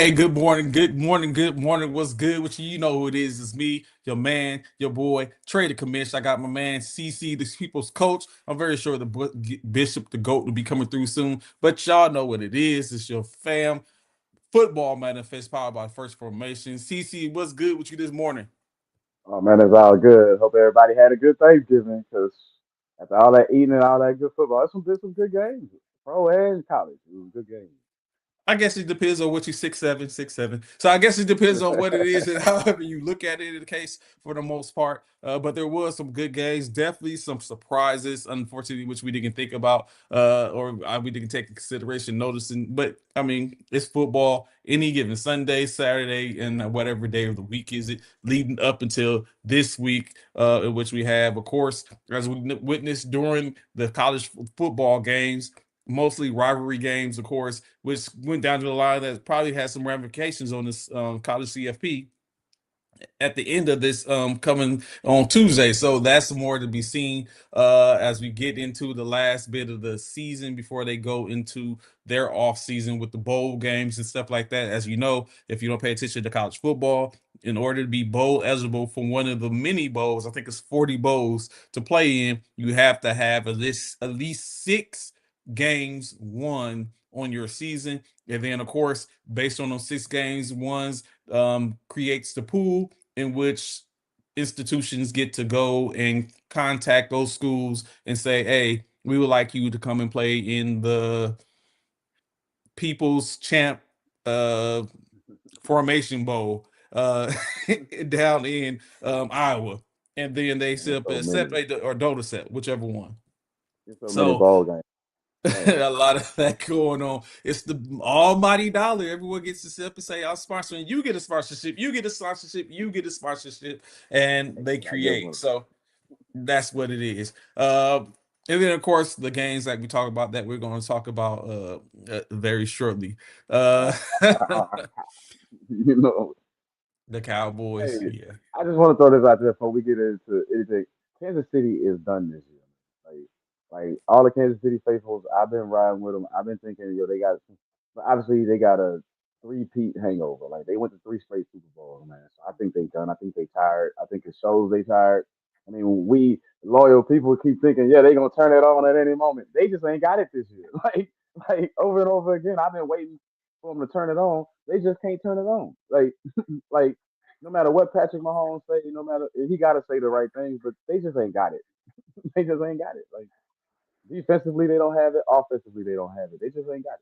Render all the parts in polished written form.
Hey, good morning, good morning, good morning. What's good with you? You know who it is. It's me, your man, your boy, Trader Commish. I got my man, CC, the people's coach. I'm very sure the Bishop, the GOAT, will be coming through soon. But y'all know what it is. It's your fam football manifest powered by First Formation. CC, what's good with you this morning? Oh man, it's all good. Hope everybody had a good Thanksgiving because after all that eating and all that good football, there's some good games, pro and college. It was good games. I guess it depends on what you 6'7", 6'7". So I guess it depends on what it is and however you look at it in the case for the most part. But there was some good games, definitely some surprises, unfortunately, which we didn't think about or we didn't take into consideration noticing. But I mean, it's football any given Sunday, Saturday, and whatever day of the week is it leading up until this week, in which we have, of course, as we witnessed during the college football games, mostly rivalry games, of course, which went down to the line that probably has some ramifications on this college CFP at the end of this coming on Tuesday. So that's more to be seen as we get into the last bit of the season before they go into their off season with the bowl games and stuff like that. As you know, if you don't pay attention to college football, in order to be bowl eligible for one of the mini bowls, I think it's 40 bowls to play in, you have to have at least six games won on your season. And then, of course, based on those six games ones, creates the pool in which institutions get to go and contact those schools and say, hey, we would like you to come and play in the People's Champ uh, Formation Bowl down in Iowa. And then they Man, set up a separate or Dota set, whichever one. there's so many So ball games. Man, a lot of that going on. It's the almighty dollar. Everyone gets to sit up and say, I'm sponsoring. You get a sponsorship. You get a sponsorship. You get a sponsorship. And they I get create. one. So that's what it is. And then, of course, the games that we talk about that we're going to talk about very shortly. Uh, you know, the hey, Cowboys. Yeah. I just want to throw this out there before we get into anything. Kansas City is done this year. Like all the Kansas City faithfuls, I've been riding with them. I've been thinking, they got, but obviously they got a three-peat hangover. Like they went to three straight Super Bowls, man. So I think they done. I think they tired. I think it shows they tired. I mean, we loyal people keep thinking, yeah, they gonna turn it on at any moment. They just ain't got it this year. Like over and over again, I've been waiting for them to turn it on. They just can't turn it on. Like no matter what Patrick Mahomes say, no matter he got to say the right things, but they just ain't got it. They just ain't got it. Like defensively, they don't have it. Offensively, they don't have it. They just ain't got it.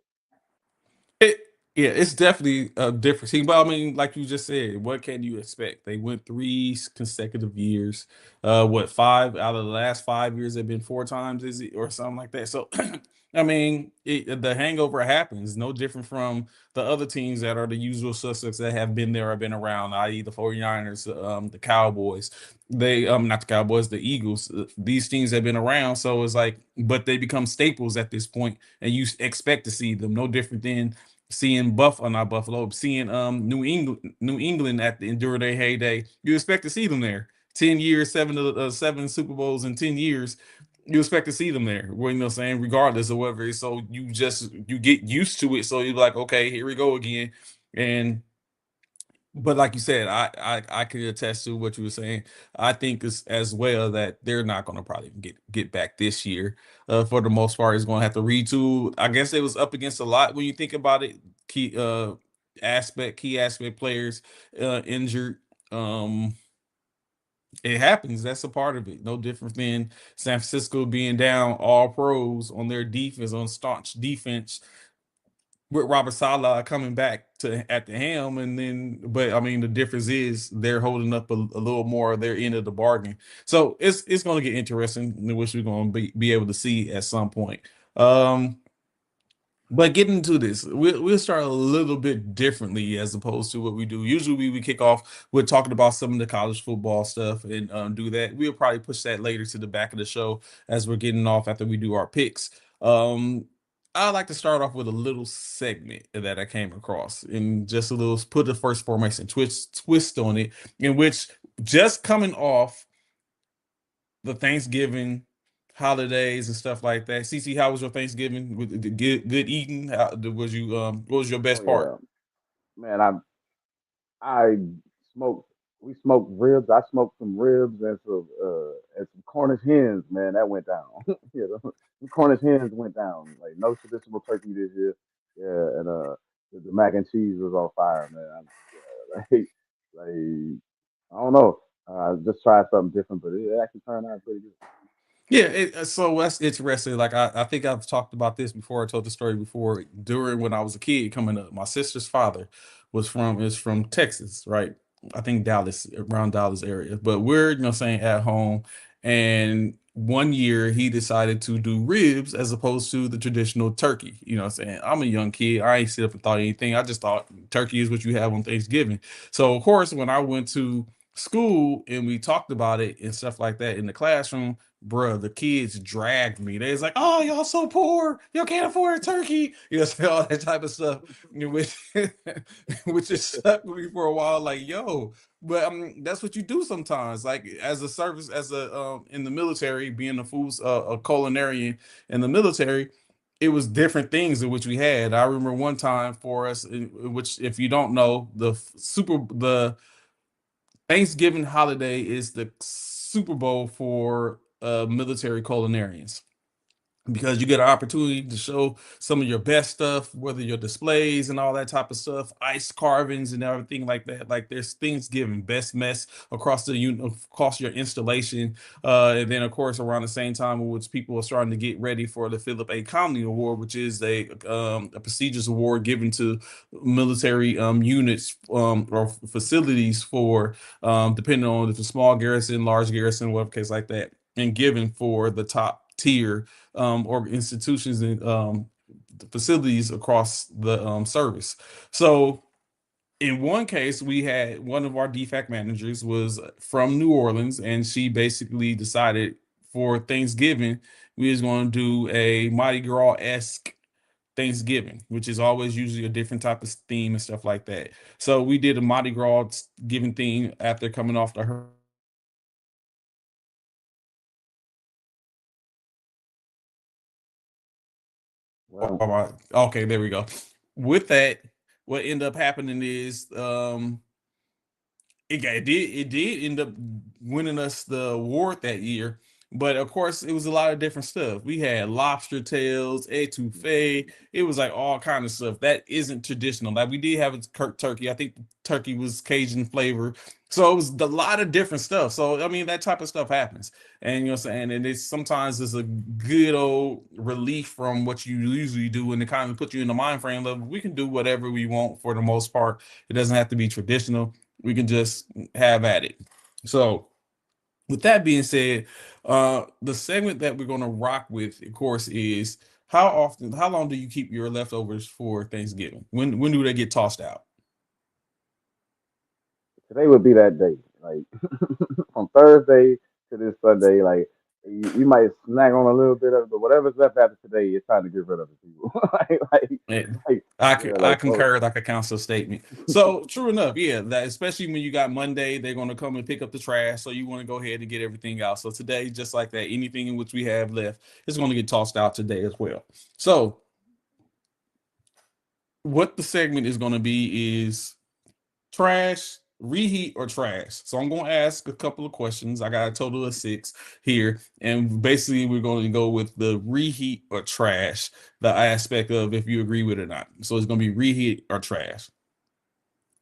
It, yeah, it's definitely a different team. But I mean, like you just said, what can you expect? They went three consecutive years. What, five out of the last 5 years have been four times, is it, or something like that? So, I mean, the hangover happens. No different from the other teams that are the usual suspects that have been there or been around, i.e., the 49ers, the Cowboys. They, not the Cowboys, the Eagles. These teams have been around, so it's like, but they become staples at this point, and you expect to see them. No different than seeing not Buffalo, seeing New England at the during their heyday. You expect to see them there. 10 years, seven Super Bowls in 10 years. You expect to see them there. Well, you know, what I'm saying, regardless of whatever. So you get used to it. So you're like, okay, here we go again. And but like you said, I can attest to what you were saying. I think as well that they're not going to probably get back this year. For the most part, it's going to have to retool. I guess it was up against a lot when you think about it. Key aspect players injured. Um, it happens. That's a part of it. No different than San Francisco being down all pros on their defense, on staunch defense, with Robert Salah coming back to at the helm, and then, but I mean, the difference is they're holding up a little more of their end of the bargain. So it's going to get interesting, which we're going to be able to see at some point. Um, but getting into this, we'll start a little bit differently as opposed to what we do. Usually, we kick off with talking about some of the college football stuff and do that. We'll probably push that later to the back of the show as we're getting off after we do our picks. I'd like to start off with a little segment that I came across and just a little put the first formation twist on it, in which just coming off the Thanksgiving holidays and stuff like that. CC, how was your Thanksgiving? With good eating? Was you what was your Oh best part? yeah. man, I smoked. We smoked ribs. I smoked some ribs and some Cornish hens. Man, that went down. you know, the Cornish hens went down. Like no traditional turkey this year. Yeah, and the mac and cheese was on fire, man. Yeah, like I don't know. Just try something different, but it actually turned out pretty good. Yeah, so that's interesting. Like I think I've talked about this before. I told the story before. During when I was a kid coming up, my sister's father is from Texas, right? I think Dallas, around Dallas area. But we're, saying at home. And one year he decided to do ribs as opposed to the traditional turkey. Saying? I'm a young kid. I ain't sit up and thought anything. I just thought turkey is what you have on Thanksgiving. So of course, when I went to school and we talked about it and stuff like that in the classroom, bruh, the kids dragged me. They was like, "Oh, y'all so poor, y'all can't afford a turkey," say all that type of stuff, which which just stuck with me for a while. Like, yo, but that's what you do sometimes. Like as a service, as a in the military, being a culinarian in the military. It was different things in which we had. I remember one time for us, in which if you don't know, the Thanksgiving holiday is the Super Bowl for military culinarians because you get an opportunity to show some of your best stuff, whether your displays and all that type of stuff, ice carvings and everything like that. Like there's Thanksgiving best mess across across your installation, and then of course around the same time in which people are starting to get ready for the Philip A. Conley Award, which is a prestigious award given to military units or facilities for depending on if it's a small garrison, large garrison, whatever case like that, and given for the top tier or institutions and facilities across the service. So in one case, we had one of our DFAC managers was from New Orleans, and she basically decided for Thanksgiving we was going to do a Mardi Gras esque Thanksgiving, which is always usually a different type of theme and stuff like that. So we did a Mardi Gras giving theme after coming off the Well, okay, there we go. With that, what ended up happening is it did end up winning us the award that year. But of course, it was a lot of different stuff. We had lobster tails, etouffee. It was like all kind of stuff that isn't traditional. Like we did have a turkey. I think the turkey was Cajun flavor. So it was a lot of different stuff. So I mean, that type of stuff happens, and what I'm saying, and it's sometimes it's a good old relief from what you usually do, and it kind of put you in the mind frame of we can do whatever we want for the most part. It doesn't have to be traditional. We can just have at it. So, with that being said, the segment that we're going to rock with, of course, is how long do you keep your leftovers for Thanksgiving? When do they get tossed out? today would be that day. Like from Thursday to this Sunday, like you might snack on a little bit of it, but whatever's left after today, it's time to get rid of it, people. And like, yeah, I like so. concur like a council statement. So true enough, yeah, that especially when you got Monday, they're going to come and pick up the trash. So you want to go ahead and get everything out. So today, just like that, anything in which we have left is going to get tossed out today as well. So what the segment is going to be is trash, reheat, or trash. So I'm going to ask a couple of questions. I got a total of 6 here, and basically we're going to go with the reheat or trash, the aspect of if you agree with it or not. So it's going to be reheat or trash.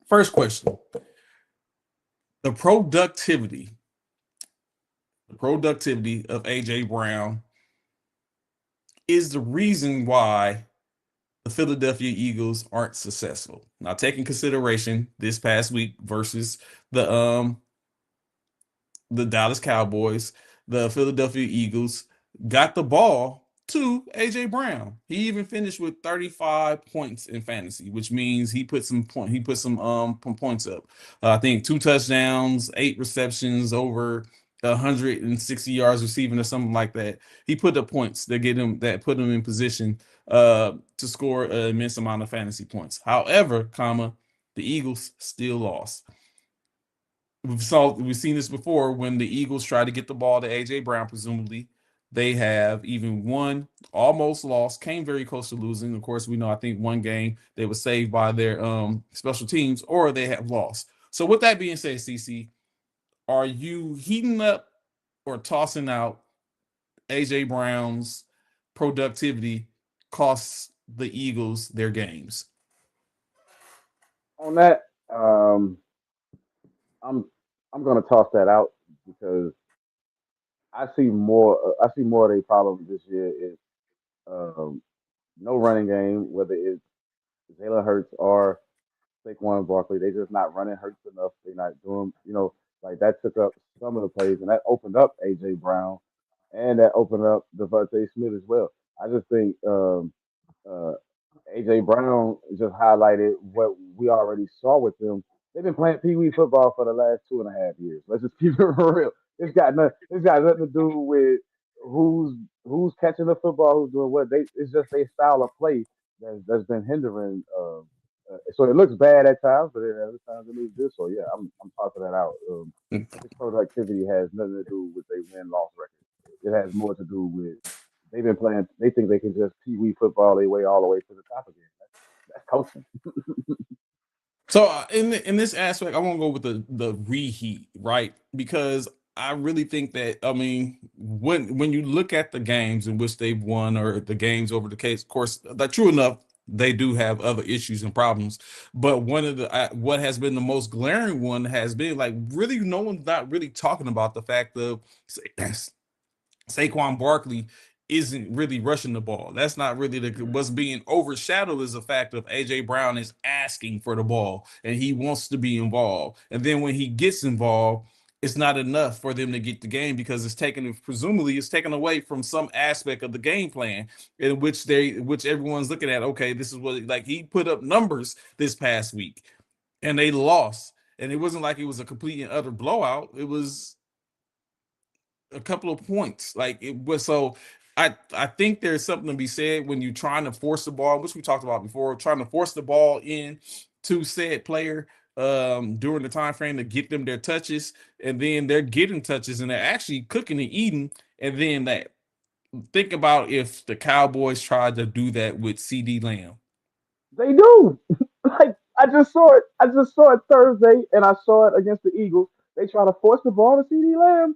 First question: the productivity of AJ Brown is the reason why the Philadelphia Eagles aren't successful. Now, taking consideration this past week versus the the Dallas Cowboys, the Philadelphia Eagles got the ball to AJ Brown. He even finished with 35 points in fantasy, which means he put some points up. I think 2 touchdowns, 8 receptions, over 160 yards receiving or something like that. He put up points that put him in position to score an immense amount of fantasy points. However, the Eagles still lost. We've seen this before when the Eagles try to get the ball to AJ Brown, presumably They have even won, almost lost, came very close to losing. Of course, we know I think one game they were saved by their special teams, or they have lost. So with that being said, CC, are you heating up or tossing out AJ Brown's productivity costs the Eagles their games? On that, I'm I'm gonna toss that out because I see more of their problem this year is um, no running game, whether it's Jalen Hurts or Saquon Barkley. They just not running Hurts enough. They're not doing, like that took up some of the plays and that opened up AJ Brown and that opened up Devontae Smith as well. I just think uh, AJ Brown just highlighted what we already saw with them. They've been playing Pee Wee football for the last 2.5 years. Let's just keep it real. It's got nothing to do with who's catching the football, who's doing what. It's just their style of play that's been hindering. So it looks bad at times, but at other times it looks good. So yeah, I'm talking that out. His productivity has nothing to do with their win loss record. It has more to do with they've been playing. They think they can just Pee Wee football their way all the way to the top again. That's coaching. So in this aspect, I want to go with the reheat, right? Because I really think that when you look at the games in which they've won or the games over the case, of course, that true enough, they do have other issues and problems. But one of the what has been the most glaring one has been like really no one's not really talking about the fact of Saquon Barkley isn't really rushing the ball. That's not really what's being overshadowed is the fact of AJ Brown is asking for the ball and he wants to be involved. And then when he gets involved, it's not enough for them to get the game because presumably it's taken away from some aspect of the game plan in which everyone's looking at. Okay, this is what like he put up numbers this past week and they lost. And it wasn't like it was a complete and utter blowout. It was a couple of points. Like it was so I think there's something to be said when you're trying to force the ball, which we talked about before, trying to force the ball in to said player during the time frame to get them their touches, and then they're getting touches and they're actually cooking and eating. And then that think about if the Cowboys tried to do that with CD Lamb. They do. Like I just saw it. I just saw it Thursday, and I saw it against the Eagles. They try to force the ball to CD Lamb.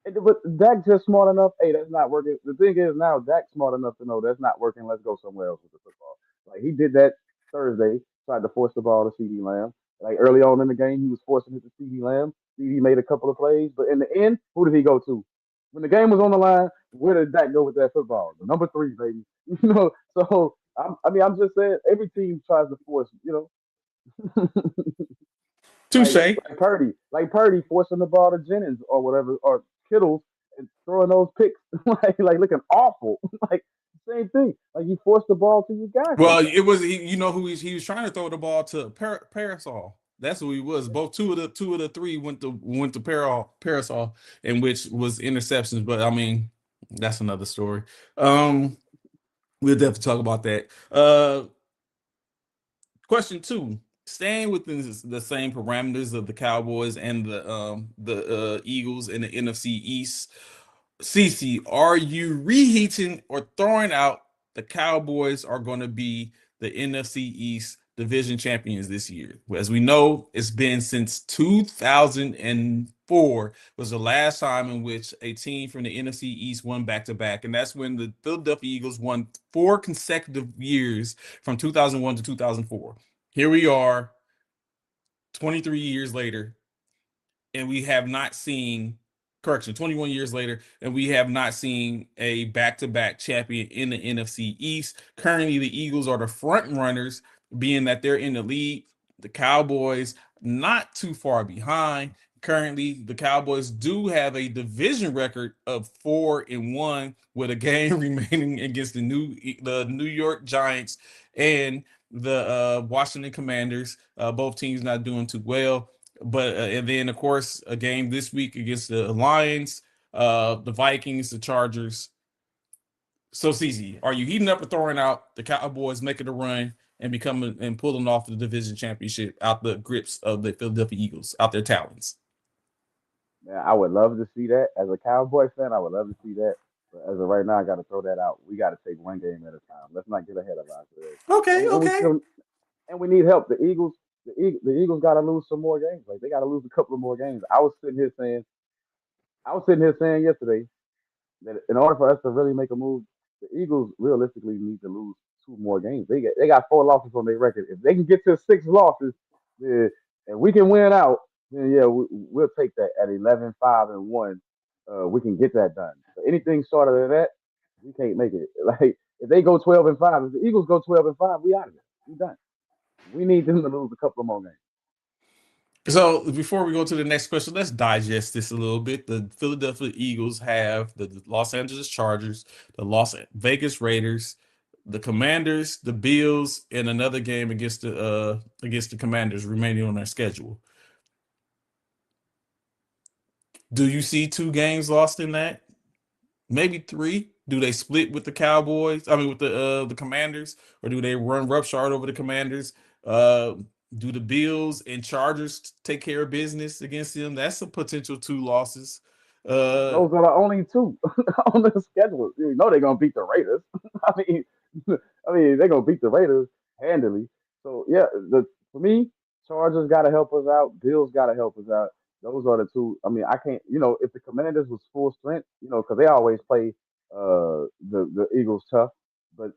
But Dak just smart enough. Hey, that's not working. The thing is now Dak's smart enough to know that's not working. Let's go somewhere else with the football. Like he did that Thursday, tried to force the ball to CD Lamb. Like early on in the game, he was forcing it to CD Lamb. CD made a couple of plays, but in the end, who did he go to? When the game was on the line, where did Dak go with that football? Number three, baby. So I'm just saying, every team tries to force. like Touche. like Purdy forcing the ball to Jennings or whatever, or Kittles and throwing those picks, like looking awful. Like same thing. Like you force the ball to your guy Well, sometimes. it was you know who he was trying to throw the ball to Parasol. That's who he was. Both two of the three went to Parasol, and which was interceptions. But I mean, that's another story. Um, we'll definitely talk about that. Question two. Staying within the same parameters of the Cowboys and the Eagles in the NFC East, CC, are you reheating or throwing out the Cowboys are going to be the NFC East division champions this year? As we know, it's been since 2004 was the last time in which a team from the NFC East won back-to-back, and that's when the Philadelphia Eagles won 4 consecutive years from 2001 to 2004. Here we are 23 years later, and we have not seen 21 years later, and we have not seen a back-to-back champion in the NFC East. Currently, the Eagles are the front runners, being that they're in the lead. The Cowboys not too far behind. Currently, the Cowboys do have a division record of 4-1 with a game remaining against the New York Giants and the Washington Commanders. Both teams not doing too well. But and then of course a game this week against the Lions, the Vikings, the Chargers. So CZ, are you heating up or throwing out the Cowboys making a run and becoming and pulling off the division championship out the grips of the Philadelphia Eagles, out their talons? Man, I would love to see that. As a Cowboy fan, I would love to see that. But as of right now, I got to throw that out. We got to take one game at a time. Let's not get ahead of ourselves. Okay, And we okay. still and we need help. The Eagles got to lose some more games. Like they got to lose a couple of more games. I was sitting here saying yesterday that in order for us to really make a move, the Eagles realistically need to lose two more games. They got four losses on their record. If they can get to six losses, then, and we can win out, then yeah, we'll take that at 11-5-1. We can get that done. But anything shorter than that, we can't make it. Like if they go 12-5, if the Eagles go 12-5, we out of here. We done. We need them to lose a couple of more games. So before we go to the next question, let's digest this a little bit. The Philadelphia Eagles have the Los Angeles Chargers, the Las Vegas Raiders, the Commanders, the Bills, and another game against the Commanders remaining on their schedule. Do you see two games lost in that? Maybe three. Do they split with the Cowboys? I mean, with the Commanders, or do they run roughshod over the Commanders? Uh, do the Bills and Chargers take care of business against them? That's a potential two losses. Uh, Those are the only two on the schedule. You know they're gonna beat the Raiders. I mean, they're gonna beat the Raiders handily. So yeah, for me, Chargers got to help us out. Bills got to help us out. Those are the two. I mean, I can't. If the Commanders was full strength, because they always play the Eagles tough, but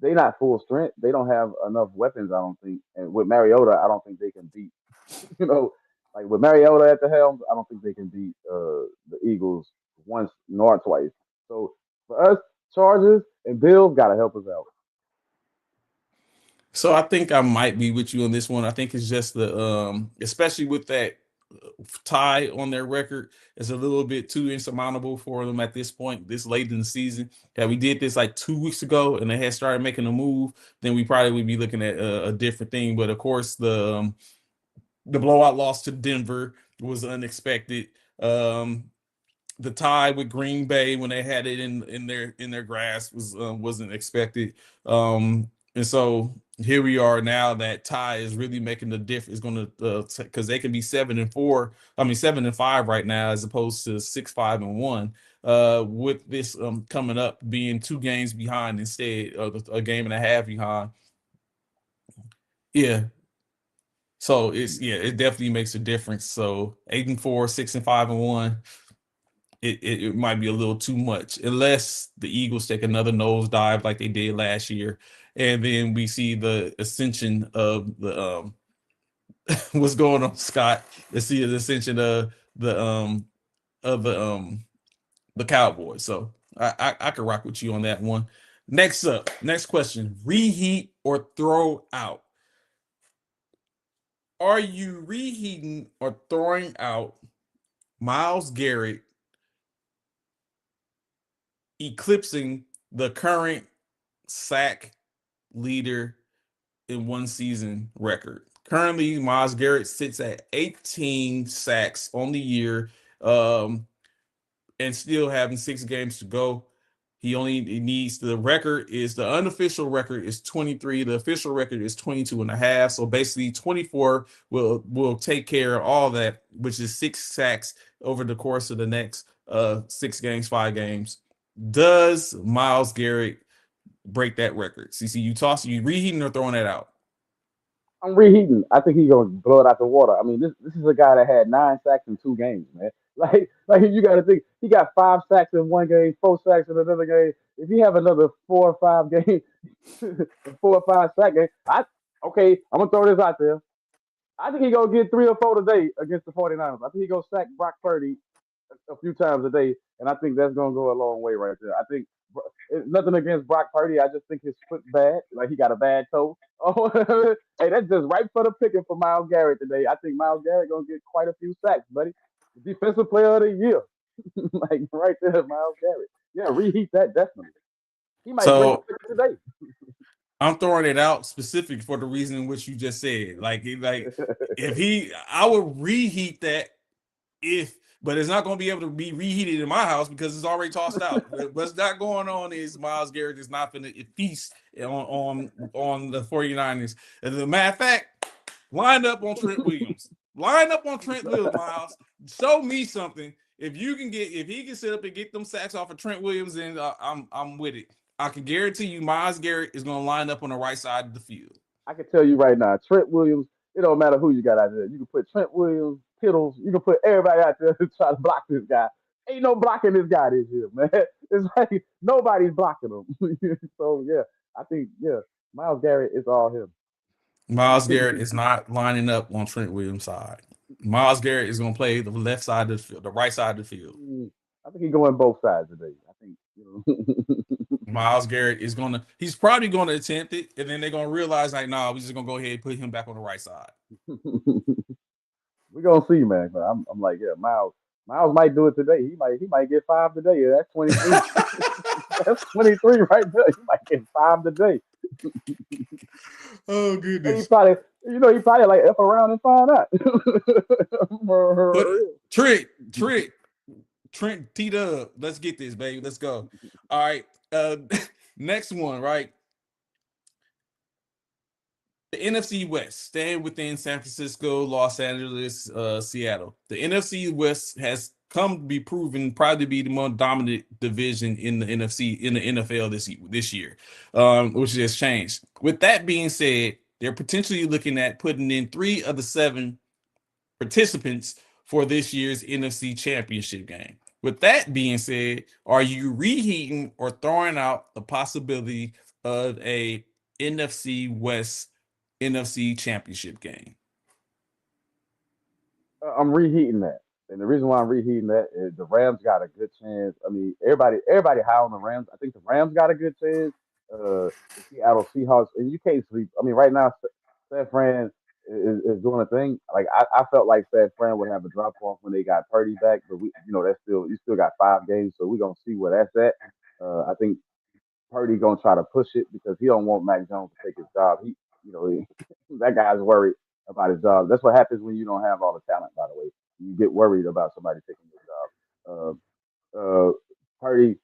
they not full strength. They don't have enough weapons. I don't think. And with Mariota, I don't think they can beat you know, like with Mariota at the helm, I don't think they can beat the Eagles once nor twice. So for us, Chargers and Bills got to help us out. so I think I might be with you on this one. I think it's just especially with that tie on their record, is a little bit too insurmountable for them at this point, this late in the season. That we did this like 2 weeks ago, and they had started making a move, then we probably would be looking at a different thing. But of course, the blowout loss to Denver was unexpected. The tie with Green Bay when they had it in their grasp wasn't expected. And so here we are now. That tie is really making the difference. It's going to because they can be 7-4. I mean 7-5 right now as opposed to 6-5-1. With this coming up being 2 games behind instead of a game and a half behind. Yeah, so it definitely makes a difference. So 8-4, 6-5-1, it might be a little too much unless the Eagles take another nosedive like they did last year, and then we see the ascension of the what's going on, Scott? Let's see the ascension the um of the Cowboys. So I could rock with you on that one. Next question: reheat or throw out? Are you reheating or throwing out Myles Garrett, eclipsing the current sack leader in one season record? Currently, Myles Garrett sits at 18 sacks on the year, and still having 6 games to go. He only needs the unofficial record is 23. The official record is 22 and a half. So basically 24 will take care of all that, which is 6 sacks over the course of the next 6 games, 5 games. Does Myles Garrett break that record? CC, you reheating or throwing that out? I'm reheating. I think he's gonna blow it out the water. I mean, this is a guy that had 9 sacks in 2 games, man. Like you got to think he got 5 sacks in one game, 4 sacks in another game. If you have another 4 or 5 games, 4 or 5 sack game, I'm gonna throw this out there. I think he gonna get 3 or 4 today against the 49ers. I think he gonna sack Brock Purdy a few times a day, and I think that's gonna go a long way right there. I think nothing against Brock Purdy. I just think his foot's bad. Like he got a bad toe. Oh, hey, that's just right for the picking for Myles Garrett today. I think Myles Garrett gonna get quite a few sacks, buddy. Defensive Player of the Year, like right there, Myles Garrett. Yeah, reheat that definitely. He might break the So record today. I'm throwing it out specific for the reason in which you just said. Like if I would reheat that but it's not going to be able to be reheated in my house because it's already tossed out. What's not going on is Myles Garrett is not going to feast on the 49ers. As a matter of fact, line up on Trent Williams. Line up on Trent Williams, Miles. show me something. If he can sit up and get them sacks off of Trent Williams, then I'm with it. I can guarantee you, Myles Garrett is going to line up on the right side of the field. I can tell you right now, Trent Williams. It don't matter who you got out there. You can put Trent Williams, Kittles. You can put everybody out there to try to block this guy. Ain't no blocking this guy this year, man. It's like nobody's blocking him. So yeah, I think Myles Garrett is all him. Myles Garrett is not lining up on Trent Williams' side. Myles Garrett is going to play the left side of the field, the right side of the field. I think he's going both sides today. I think Myles Garrett is he's probably going to attempt it, and then they're going to realize, like, nah, we're just going to go ahead and put him back on the right side. We're going to see, man. But I'm like, yeah, Myles might do it today. He might get 5 today. Yeah, that's 23. That's 23 right there. He might get 5 today. Oh goodness! He probably like F around and find out. Trent T-Dub, let's get this, baby. Let's go. All right. Next one, right? The NFC West, staying within San Francisco, Los Angeles, Seattle. The NFC West has come to be proven probably to be the more dominant division in the NFC in the NFL this year, which has changed. With that being said, they're potentially looking at putting in 3 of the 7 participants for this year's NFC Championship game. With that being said, are you reheating or throwing out the possibility of a NFC West NFC Championship game? I'm reheating that. And the reason why I'm reheating that is the Rams got a good chance. I mean, everybody high on the Rams. I think the Rams got a good chance. The Seattle Seahawks, and you can't sleep. I mean, right now, San Fran is doing a thing. Like I felt like San Fran would have a drop off when they got Purdy back, but that's you still got 5 games, so we're gonna see where that's at. I think Purdy gonna try to push it because he don't want Mac Jones to take his job. That guy's worried about his job. That's what happens when you don't have all the talent. By the way, you get worried about somebody taking your job. Purdy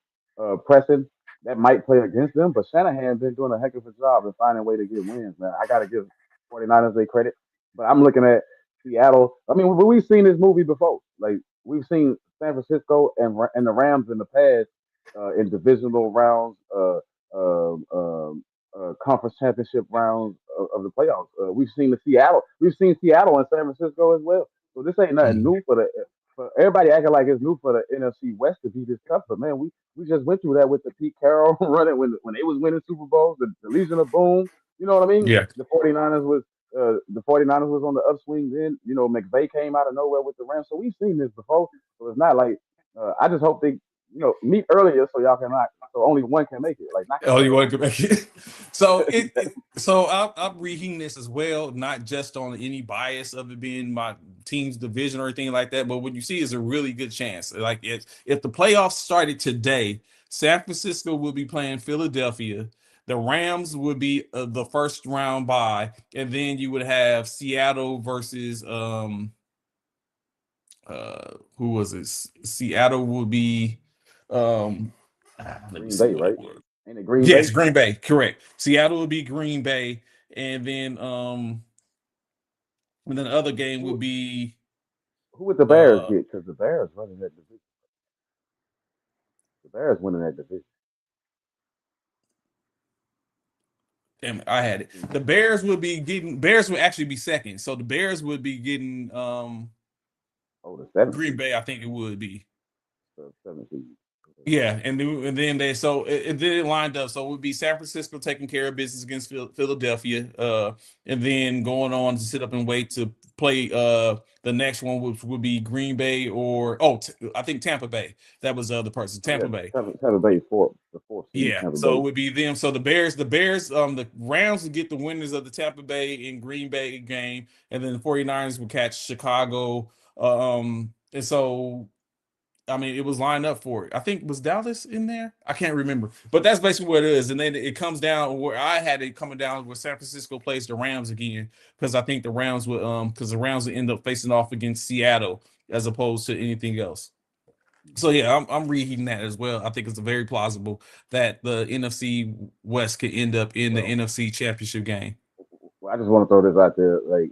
pressing that might play against them, but Shanahan been doing a heck of a job in finding a way to get wins. Man, I gotta give 49ers their credit, but I'm looking at Seattle. I mean, we've seen this movie before. Like we've seen San Francisco and the Rams in the past in divisional rounds, conference championship rounds of the playoffs. We've seen Seattle and San Francisco as well. So this ain't nothing new for everybody acting like it's new for the NFC West to be this tough. But man, we just went through that with the Pete Carroll running when they was winning Super Bowls, the Legion of Boom. You know what I mean? Yeah. The 49ers was on the upswing then. McVay came out of nowhere with the Rams. So we've seen this before. So it's not like I just hope they meet earlier so y'all can so only one can make it. Like only one can make it. So I'm reheating this as well, not just on any bias of it being my team's division or anything like that, but what you see is a really good chance. Like if the playoffs started today, San Francisco will be playing Philadelphia. The Rams would be the first round bye, and then you would have Seattle versus who was it? Seattle would be Green Bay, right? Ain't it Green Bay? Yes, Green Bay, correct. Seattle would be Green Bay, and then the other game would be who would the Bears get? Because the Bears running that division. The Bears winning that division. Damn it, I had it. The Bears would actually be second. So the Bears would be getting the 7th. Green Bay, I think it would be. The 7th. Yeah, and then it lined up. So it would be San Francisco taking care of business against Philadelphia, and then going on to sit up and wait to play the next one, which would be Green Bay or I think Tampa Bay. That was the other person, Tampa Bay. Tampa Bay the fourth. Yeah, Tampa so Bay. it would be them. So the the Rams would get the winners of the Tampa Bay and Green Bay game, and then the 49ers would catch Chicago. And so I mean, it was lined up for it. I think was Dallas in there. I can't remember, but that's basically what it is. And then it comes down where I had it coming down where San Francisco plays the Rams again because I think the Rams would end up facing off against Seattle as opposed to anything else. So yeah, I'm reheating that as well. I think it's very plausible that the NFC West could end up in the NFC Championship game. I just want to throw this out there, like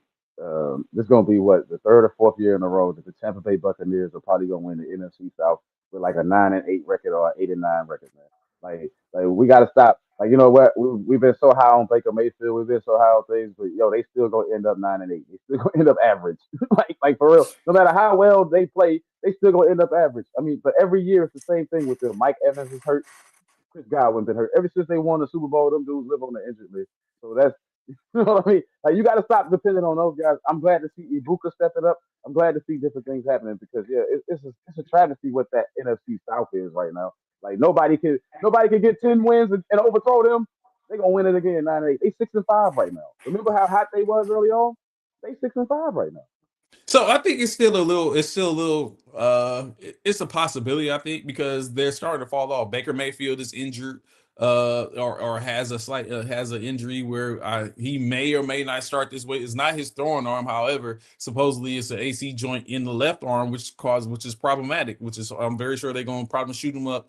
this is gonna be what the third or fourth year in a row that the Tampa Bay Buccaneers are probably gonna win the NFC South with like a 9-8 record or an 8-9 record, man. Like we gotta stop. Like you know what, we've been so high on Baker Mayfield, we've been so high on things, but yo, they still gonna end up 9-8. They still gonna end up average. like for real. No matter how well they play, they still gonna end up average. I mean, but every year it's the same thing with them. Mike Evans is hurt. Chris Godwin been hurt. Ever since they won the Super Bowl, them dudes live on the injured list. So that's you know what I mean? Like you got to stop depending on those guys. I'm glad to see Ibuka stepping up. I'm glad to see different things happening because yeah, it's a travesty what that NFC South is right now. Like nobody can get 10 wins and overthrow them. They gonna win it again 9-8. They 6-5 right now. Remember how hot they was early on? They 6-5 right now. So I think it's still a little it's a possibility, I think, because they're starting to fall off. Baker Mayfield is injured, or has a slight has an injury where he may or may not start this way. It's not his throwing arm, however, supposedly it's an AC joint in the left arm, which is problematic, which is I'm very sure they're gonna probably shoot him up,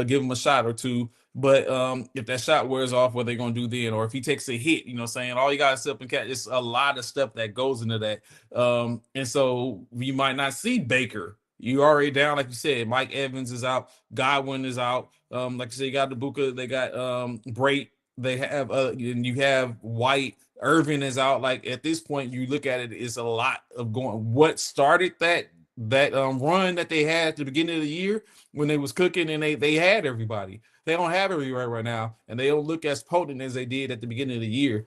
give him a shot or two. But if that shot wears off, what are they gonna do then? Or if he takes a hit, you know, saying all you gotta step and catch, it's a lot of stuff that goes into that. And so we might not see Baker. You already down, like you said. Mike Evans is out. Godwin is out. Like you said, you got the Buka. They got Brait. They have and you have White. Irvin is out. Like at this point, you look at it, it's a lot of going. What started that run that they had at the beginning of the year when they was cooking and they had everybody. They don't have everybody right now, and they don't look as potent as they did at the beginning of the year.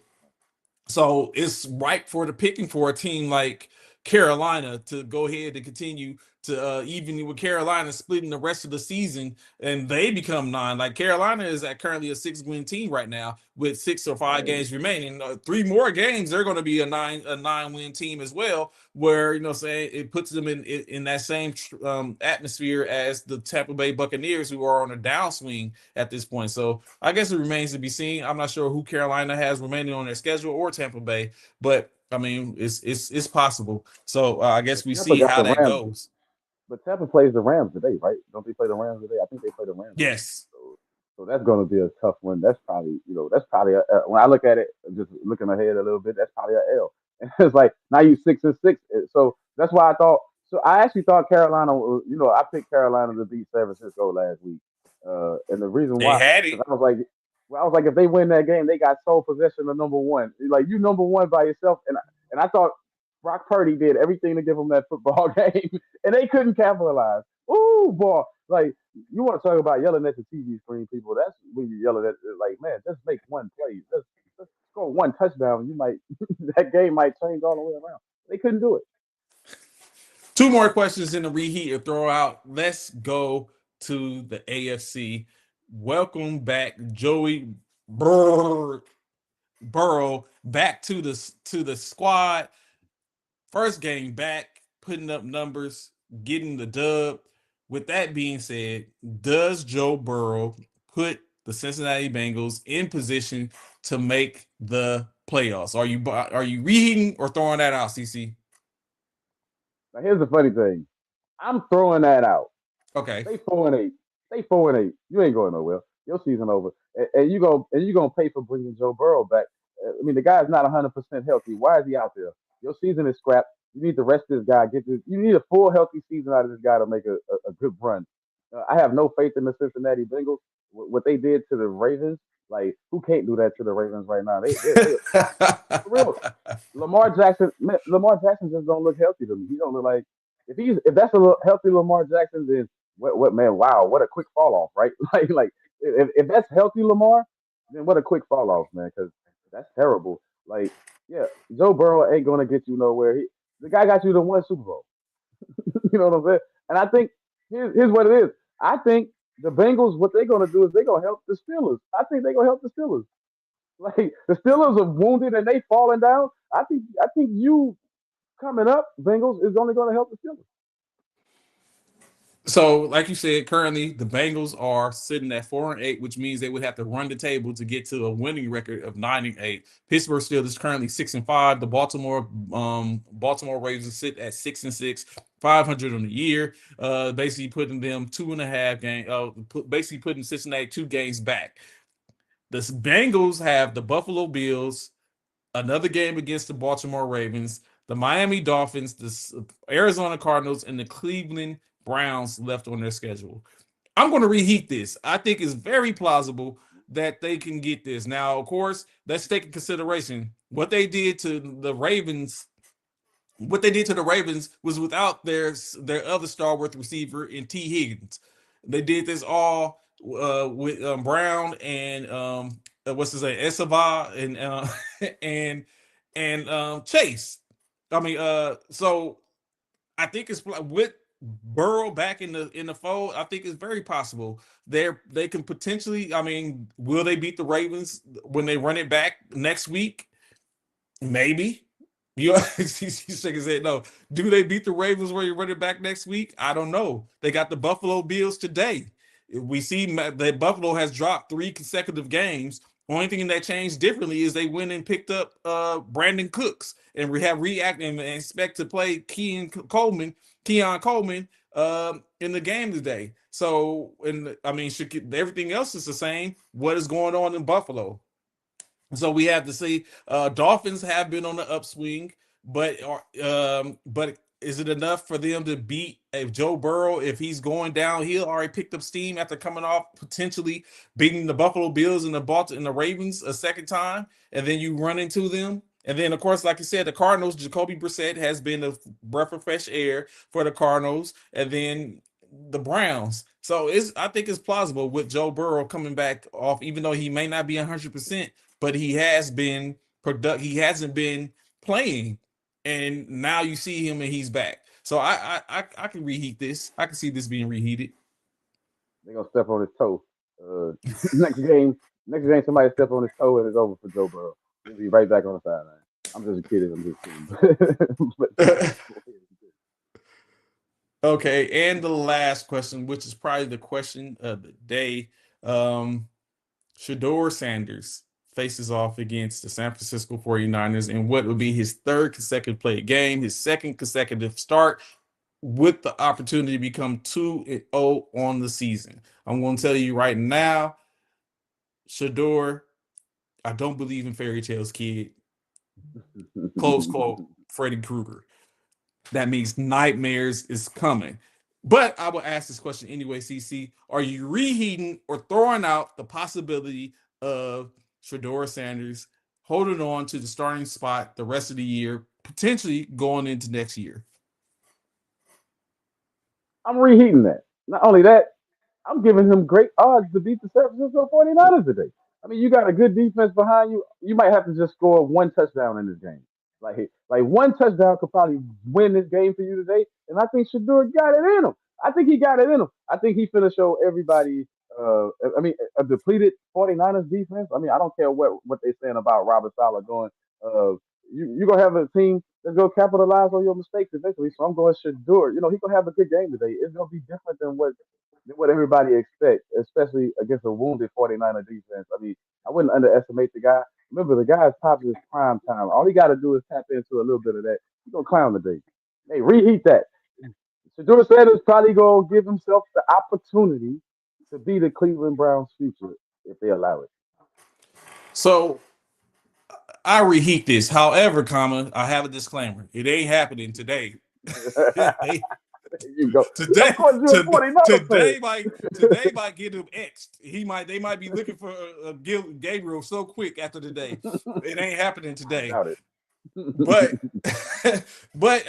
So it's ripe for the picking for a team like Carolina to go ahead and continue to even with Carolina splitting the rest of the season and they become 9. Like Carolina is at currently a 6-win team right now with 6 or 5 Right. games remaining. 3 more games, they're going to be a 9-win team as well. Where saying it puts them in that same atmosphere as the Tampa Bay Buccaneers, who are on a downswing at this point. So I guess it remains to be seen. I'm not sure who Carolina has remaining on their schedule or Tampa Bay, but I mean it's possible. So I guess But we Tampa see got how the that Rams. goes. But Tampa plays the Rams today, right? Don't they play the Rams today? I think they play the Rams today. Yes. So that's going to be a tough one. That's probably, that's probably when I look at it, just looking ahead a little bit, that's probably a L. And it's like now you 6-6. So that's why I thought. So I actually thought Carolina. I picked Carolina to beat San Francisco last week. And the reason They why, had it. because I was like, if they win that game, they got sole possession of number one. Like you number one by yourself, and I thought Brock Purdy did everything to give them that football game, and they couldn't capitalize. Ooh, boy! Like you want to talk about yelling at the TV screen, people? That's when you yelling at like, man, just make one play, just score one touchdown. You might that game might change all the way around. They couldn't do it. 2 more questions in the reheat or throw out. Let's go to the AFC. Welcome back, Joey Burrow back to the squad. First game back, putting up numbers, getting the dub. With that being said, does Joe Burrow put the Cincinnati Bengals in position to make the playoffs? Are you reheating or throwing that out, CC? Now here's the funny thing. I'm throwing that out. Okay. They 4-8. They 4-8. You ain't going nowhere. Your season over, and you gonna pay for bringing Joe Burrow back. I mean, the guy's not 100% healthy. Why is he out there? Your season is scrapped. You need to rest this guy. You need a full healthy season out of this guy to make a good run. I have no faith in the Cincinnati Bengals. What they did to the Ravens, like who can't do that to the Ravens right now? They for real. Lamar Jackson just don't look healthy to me. He don't look like if that's a healthy Lamar Jackson, then what man? Wow, what a quick fall off, right? like if that's healthy Lamar, then what a quick fall off, man. Because that's terrible. Like yeah, Joe Burrow ain't gonna get you nowhere. The guy got you to one Super Bowl. You know what I'm saying? And I think here's what it is. I think the Bengals, what they're gonna do is they're gonna help the Steelers. I think they're gonna help the Steelers. Like the Steelers are wounded and they falling down. I think you coming up, Bengals, is only going to help the Steelers. So, like you said, currently the Bengals are sitting at 4-8, which means they would have to run the table to get to a winning record of 9-8. Pittsburgh Steelers currently 6-5. The Baltimore Ravens sit at 6-6, 500 on the year. Basically putting them 2.5 game. Basically putting Cincinnati 2 games back. The Bengals have the Buffalo Bills, another game against the Baltimore Ravens, the Miami Dolphins, the Arizona Cardinals, and the Cleveland Browns left on their schedule. I'm going to reheat this. I think it's very plausible that they can get this. Now, of course, let's take in consideration what they did to the Ravens. What they did to the Ravens was without their other stalwart receiver in T. Higgins. They did this all with Brown and what's his name, Esava and Chase. I mean, so I think it's with Burrow back in the fold. I think it's very possible they can potentially. I mean, will they beat the Ravens when they run it back next week? Maybe. You he's shaking his head. No. Do they beat the Ravens when you run it back next week? I don't know. They got the Buffalo Bills today. We see that Buffalo has dropped 3 consecutive games. Only thing that changed differently is they went and picked up Brandon Cooks, and we have reacted and expect to play Keon Coleman in the game today. So, and I mean, everything else is the same. What is going on in Buffalo? So we have to see. Dolphins have been on the upswing, but is it enough for them to beat Joe Burrow if he's going down? He already picked up steam after coming off potentially beating the Buffalo Bills and the Ravens a second time, and then you run into them. And then, of course, like you said, the Cardinals, Jacoby Brissett has been a breath of fresh air for the Cardinals, and then the Browns. So I think it's plausible with Joe Burrow coming back off, even though he may not be 100%, but he has been he hasn't been playing, and now you see him and he's back. So I can reheat this. I can see this being reheated. They're gonna step on his toe. Next game, somebody step on his toe and it's over for Joe Burrow. He'll be right back on the sideline. I'm just kidding. Okay, and the last question, which is probably the question of the day. Shedeur Sanders faces off against the San Francisco 49ers in what would be his 3rd consecutive play game, his 2nd consecutive start, with the opportunity to become 2-0 on the season. I'm going to tell you right now, Shedeur, I don't believe in fairy tales, kid. Close quote, Freddy Krueger. That means nightmares is coming. But I will ask this question anyway, CC. Are you reheating or throwing out the possibility of Shedeur Sanders holding on to the starting spot the rest of the year, potentially going into next year? I'm reheating that. Not only that, I'm giving him great odds to beat the San Francisco 49ers today. I mean, you got a good defense behind you. You might have to just score 1 touchdown in this game. Like 1 touchdown could probably win this game for you today. And I think Shedeur got it in him. I think he got it in him. I think he's finna show everybody. A depleted 49ers defense. I mean, I don't care what they're saying about Robert Saleh going. You're gonna have a team that's gonna capitalize on your mistakes eventually. So I'm going Shedeur. You know, he's gonna have a good game today. It's gonna be different than what everybody expects, especially against a wounded 49er defense. I mean, I wouldn't underestimate the guy. Remember, the guy's top of his prime time. All he got to do is tap into a little bit of that. He's going to clown today. Hey, reheat that. Shedeur Sanders probably going to give himself the opportunity to be the Cleveland Browns' future if they allow it. So I reheat this. However, I have a disclaimer. It ain't happening today. You go. Today might get him X'd. They might be looking for Gabriel so quick after today. It ain't happening today. but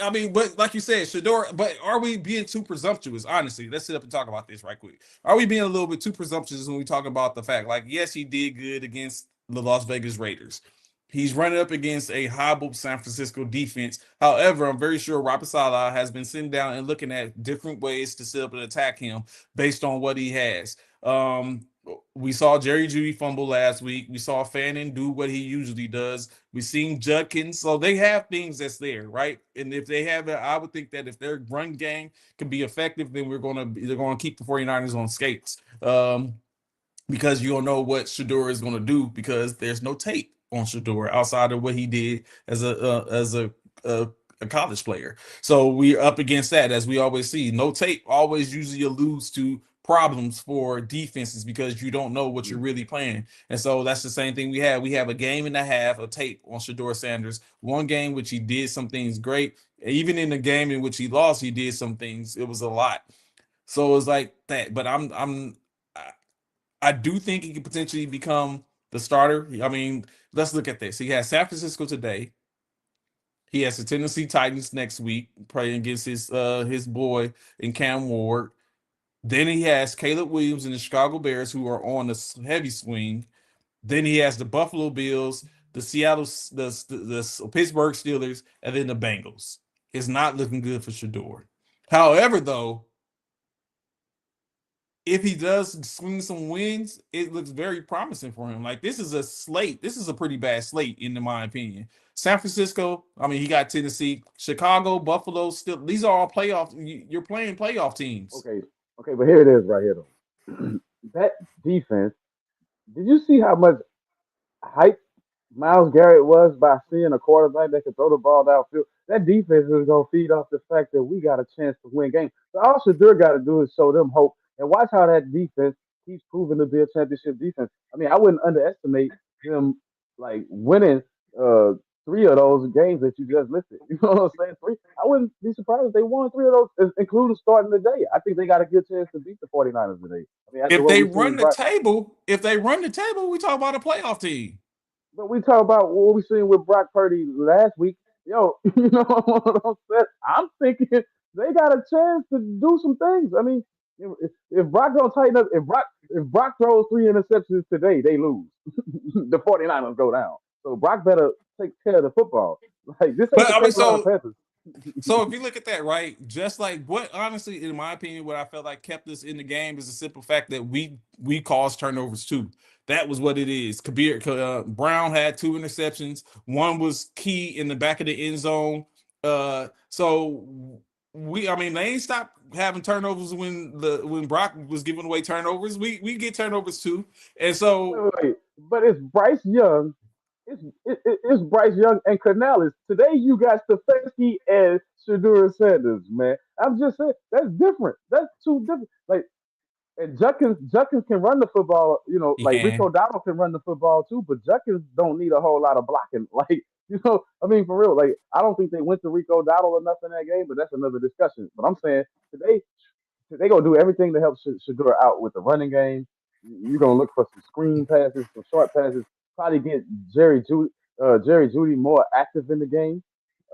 I mean, but like you said, Shedeur, but are we being too presumptuous? Honestly, let's sit up and talk about this right quick. Are we being a little bit too presumptuous when we talk about the fact, like, yes, he did good against the Las Vegas Raiders. He's running up against a hobbled San Francisco defense. However, I'm very sure Robert Saleh has been sitting down and looking at different ways to sit up and attack him based on what he has. We saw Jerry Jeudy fumble last week. We saw Fannin do what he usually does. We've seen Judkins. So they have things that's there, right? And if they have it, I would think that if their run game can be effective, then they're going to keep the 49ers on skates. Because you don't know what Shedeur is going to do because there's no tape on Shedeur outside of what he did as a college player. So we're up against that, as we always see. No tape always usually alludes to problems for defenses because you don't know what you're really playing. And so that's the same thing we have. We have a game and a half of tape on Shedeur Sanders. One game which he did some things great. Even in the game in which he lost, he did some things. It was a lot. So it's like that. But I do think he could potentially become the starter. I mean, let's look at this. He has San Francisco today. He has the Tennessee Titans next week, playing against his boy in Cam Ward. Then he has Caleb Williams and the Chicago Bears, who are on the heavy swing. Then he has the Buffalo Bills, the Seattle, the Pittsburgh Steelers, and then the Bengals. It's not looking good for Shedeur. However, though, if he does swing some wins, it looks very promising for him. Like this is a slate. This is a pretty bad slate, in my opinion. San Francisco, I mean, he got Tennessee, Chicago, Buffalo. Still, these are all playoff. You're playing playoff teams. Okay, but here it is right here though. That defense. Did you see how much hype Miles Garrett was by seeing a quarterback that could throw the ball downfield? That defense is gonna feed off the fact that we got a chance to win games. So all Shadur got to do is show them hope and watch how that defense keeps proving to be a championship defense. I mean, I wouldn't underestimate them like winning uh 3 of those games that you just listed. You know what I'm saying? Three. I wouldn't be surprised if they won 3 of those, including starting today. I think they got a good chance to beat the 49ers today. I mean, after If what they we've seen, run the table, we talk about a playoff team. but we talk about what we seen with Brock Purdy last week. Yo, you know what I'm saying? I'm thinking they got a chance to do some things. I mean, if Brock don't tighten up, if Brock throws 3 interceptions today, they lose. The 49ers go down. So Brock better take care of the football. Like this ain't But the I mean, Carolina Panthers. so if you look at that, right, just like what honestly, in my opinion, what I felt like kept us in the game is the simple fact that we caused turnovers too. That was what it is. Kabir Brown had 2 interceptions. One was key in the back of the end zone. So I mean, they ain't stopped having turnovers when Brock was giving away turnovers. We get turnovers too, and so Wait. But it's Bryce Young. It's Bryce Young and Canales. Today you got Stefanski and Shadur Sanders, man. I'm just saying that's different. That's too different. Like and Judkins can run the football, you know, he like can. Rico Dowdle can run the football too, but Judkins don't need a whole lot of blocking. Like, you know, I mean, for real, like I don't think they went to Rico Dowdle enough in that game, but that's another discussion. But I'm saying today they gonna do everything to help Shador out with the running game. You're gonna look for some screen passes, some short passes. Probably get Jerry Judy more active in the game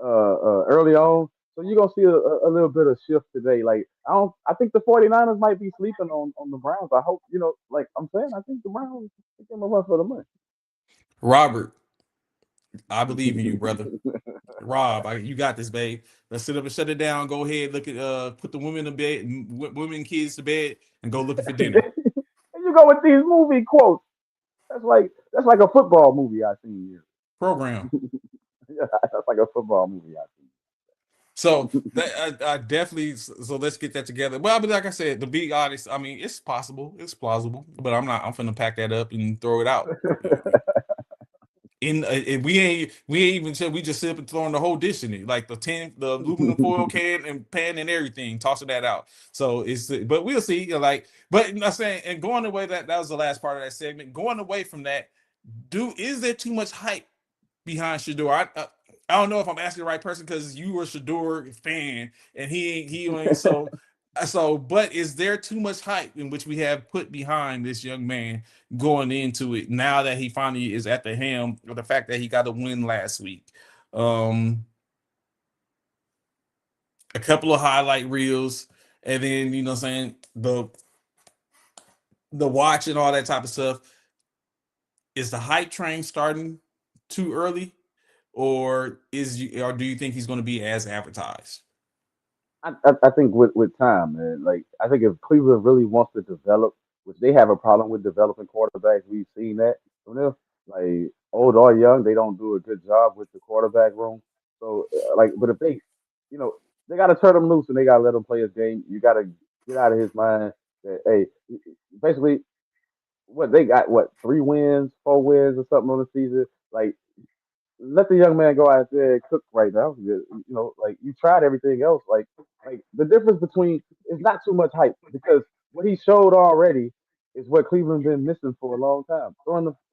early on. So you're gonna see a little bit of shift today. Like I think the 49ers might be sleeping on the Browns. I hope like I'm saying, I think the Browns think them a run for the money. Robert, I believe in you, brother. Rob, you got this, babe. Let's sit up and shut it down. Go ahead, look at put the women to bed, women and kids to bed, and go looking for dinner. And you go with these movie quotes. That's like a football movie I've seen here. Program. Yeah, that's like a football movie I've seen. So that I definitely. So let's get that together. Well, but like I said, to be honest, I mean it's possible, it's plausible, but I'm not. I'm finna pack that up and throw it out. We ain't even said we just sit up and throwing the whole dish in it, like the aluminum foil can and pan and everything, tossing that out. So but we'll see. Like, but I'm saying, and going away that was the last part of that segment. Going away from that, is there too much hype behind Shedeur? I don't know if I'm asking the right person because you were a Shedeur fan and he ain't so. But is there too much hype in which we have put behind this young man going into it now that he finally is at the helm, or the fact that he got a win last week? A couple of highlight reels, and then what I'm saying, the watch and all that type of stuff. Is the hype train starting too early, or do you think he's going to be as advertised? I think with time, man. Like I think if Cleveland really wants to develop, which they have a problem with developing quarterbacks, we've seen that from them. Like old or young, they don't do a good job with the quarterback room. So but if they got to turn him loose and they got to let him play his game. You got to get out of his mind that hey, basically what they got, 3 wins, 4 wins or something on the season. Like let the young man go out there and cook right now. Like you tried everything else. Like the difference between it's not too much hype because what he showed already is what Cleveland been missing for a long time.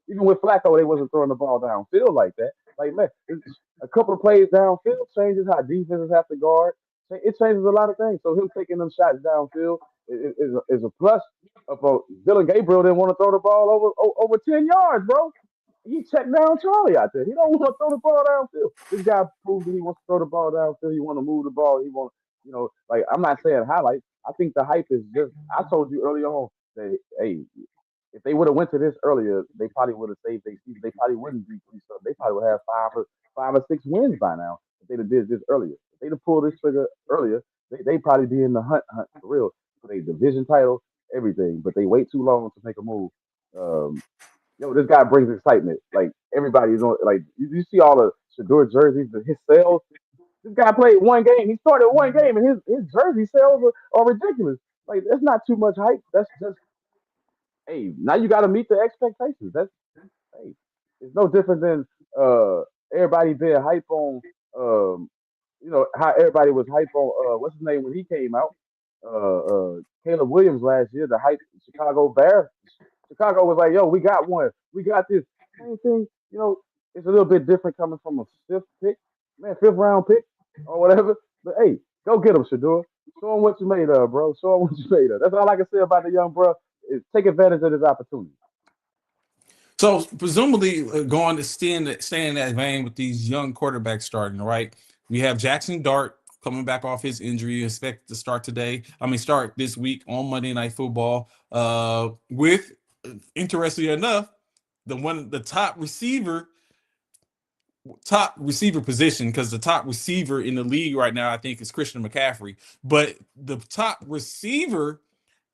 Even with Flacco, they wasn't throwing the ball downfield like that. Like man, a couple of plays downfield changes how defenses have to guard. It changes a lot of things. So him taking them shots downfield is a plus. Dylan Gabriel didn't want to throw the ball over 10 yards, bro. He checked down Charlie out there. He don't want to throw the ball downfield. This guy proved that he wants to throw the ball downfield. He want to move the ball. He want, like I'm not saying highlights. I think the hype is just. I told you earlier on that hey, if they would have went to this earlier, they probably would have saved their season. They probably wouldn't be so. They probably would have five or six wins by now if they'd have did this earlier. If they'd have pulled this trigger earlier, they probably be in the hunt for real for their division title, everything. But they wait too long to make a move. Um, this guy brings excitement. Like everybody's on. Like you see all the Shador jerseys, his sales. This guy played one game. He started one game, and his jersey sales are ridiculous. Like that's not too much hype. That's just hey. Now you got to meet the expectations. That's hey. It's no different than everybody being hype on how everybody was hype on what's his name when he came out. Caleb Williams last year, the hype Chicago Bears. Chicago was like, yo, we got one. We got this. Same thing, it's a little bit different coming from a fifth round pick or whatever. But hey, go get him, Shador. Show him what you made of, bro. Show him what you made of. That's all I can say about the young bro. Is take advantage of this opportunity. So presumably going to stay in that vein with these young quarterbacks starting, right? We have Jackson Dart coming back off his injury, expected to start start this week on Monday Night Football. With interestingly enough, the top receiver position, because the top receiver in the league right now, I think, is Christian McCaffrey. But the top receiver,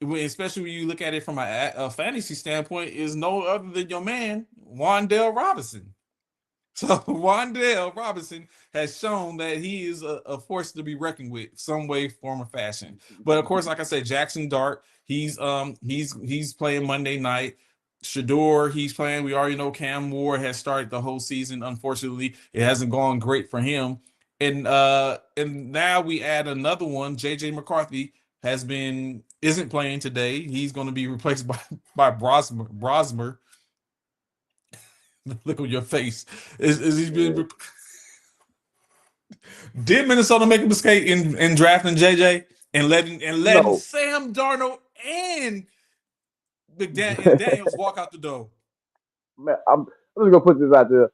especially when you look at it from a fantasy standpoint, is no other than your man, Wan'Dale Robinson. So Wan'Dale Robinson has shown that he is a force to be reckoned with, some way, form, or fashion. But of course, like I said, Jackson Dart, he's playing Monday night. Shador, he's playing. We already know Cam Moore has started the whole season. Unfortunately, it hasn't gone great for him. And now we add another one. JJ McCarthy isn't playing today. He's going to be replaced by Brosmer. Look on your face. Is he been? Did Minnesota make a mistake in drafting JJ and letting Sam Darnold and McDaniels walk out the door? Man, I'm just gonna put this out there.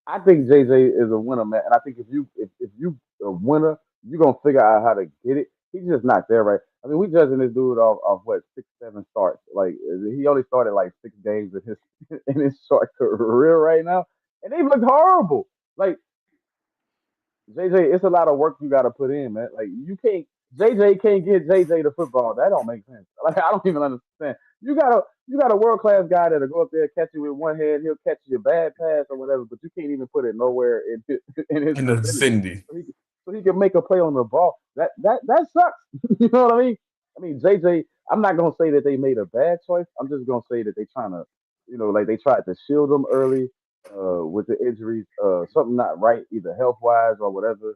I think JJ is a winner, man, and I think if you a winner, you're gonna figure out how to get it. He's just not there, right? I mean, we judging this dude off what 6-7 starts. Like he only started like 6 games in his short career right now, and they looked horrible. Like JJ, it's a lot of work you got to put in, man. Like JJ can't get JJ the football. That don't make sense. Like I don't even understand. You got a world class guy that'll go up there, catch you with one hand, he'll catch your bad pass or whatever, but you can't even put it nowhere in the vicinity. So he can make a play on the ball. That sucks. You know what I mean? I mean JJ. I'm not gonna say that they made a bad choice. I'm just gonna say that they trying to, like they tried to shield him early with the injuries. Something not right, either health wise or whatever.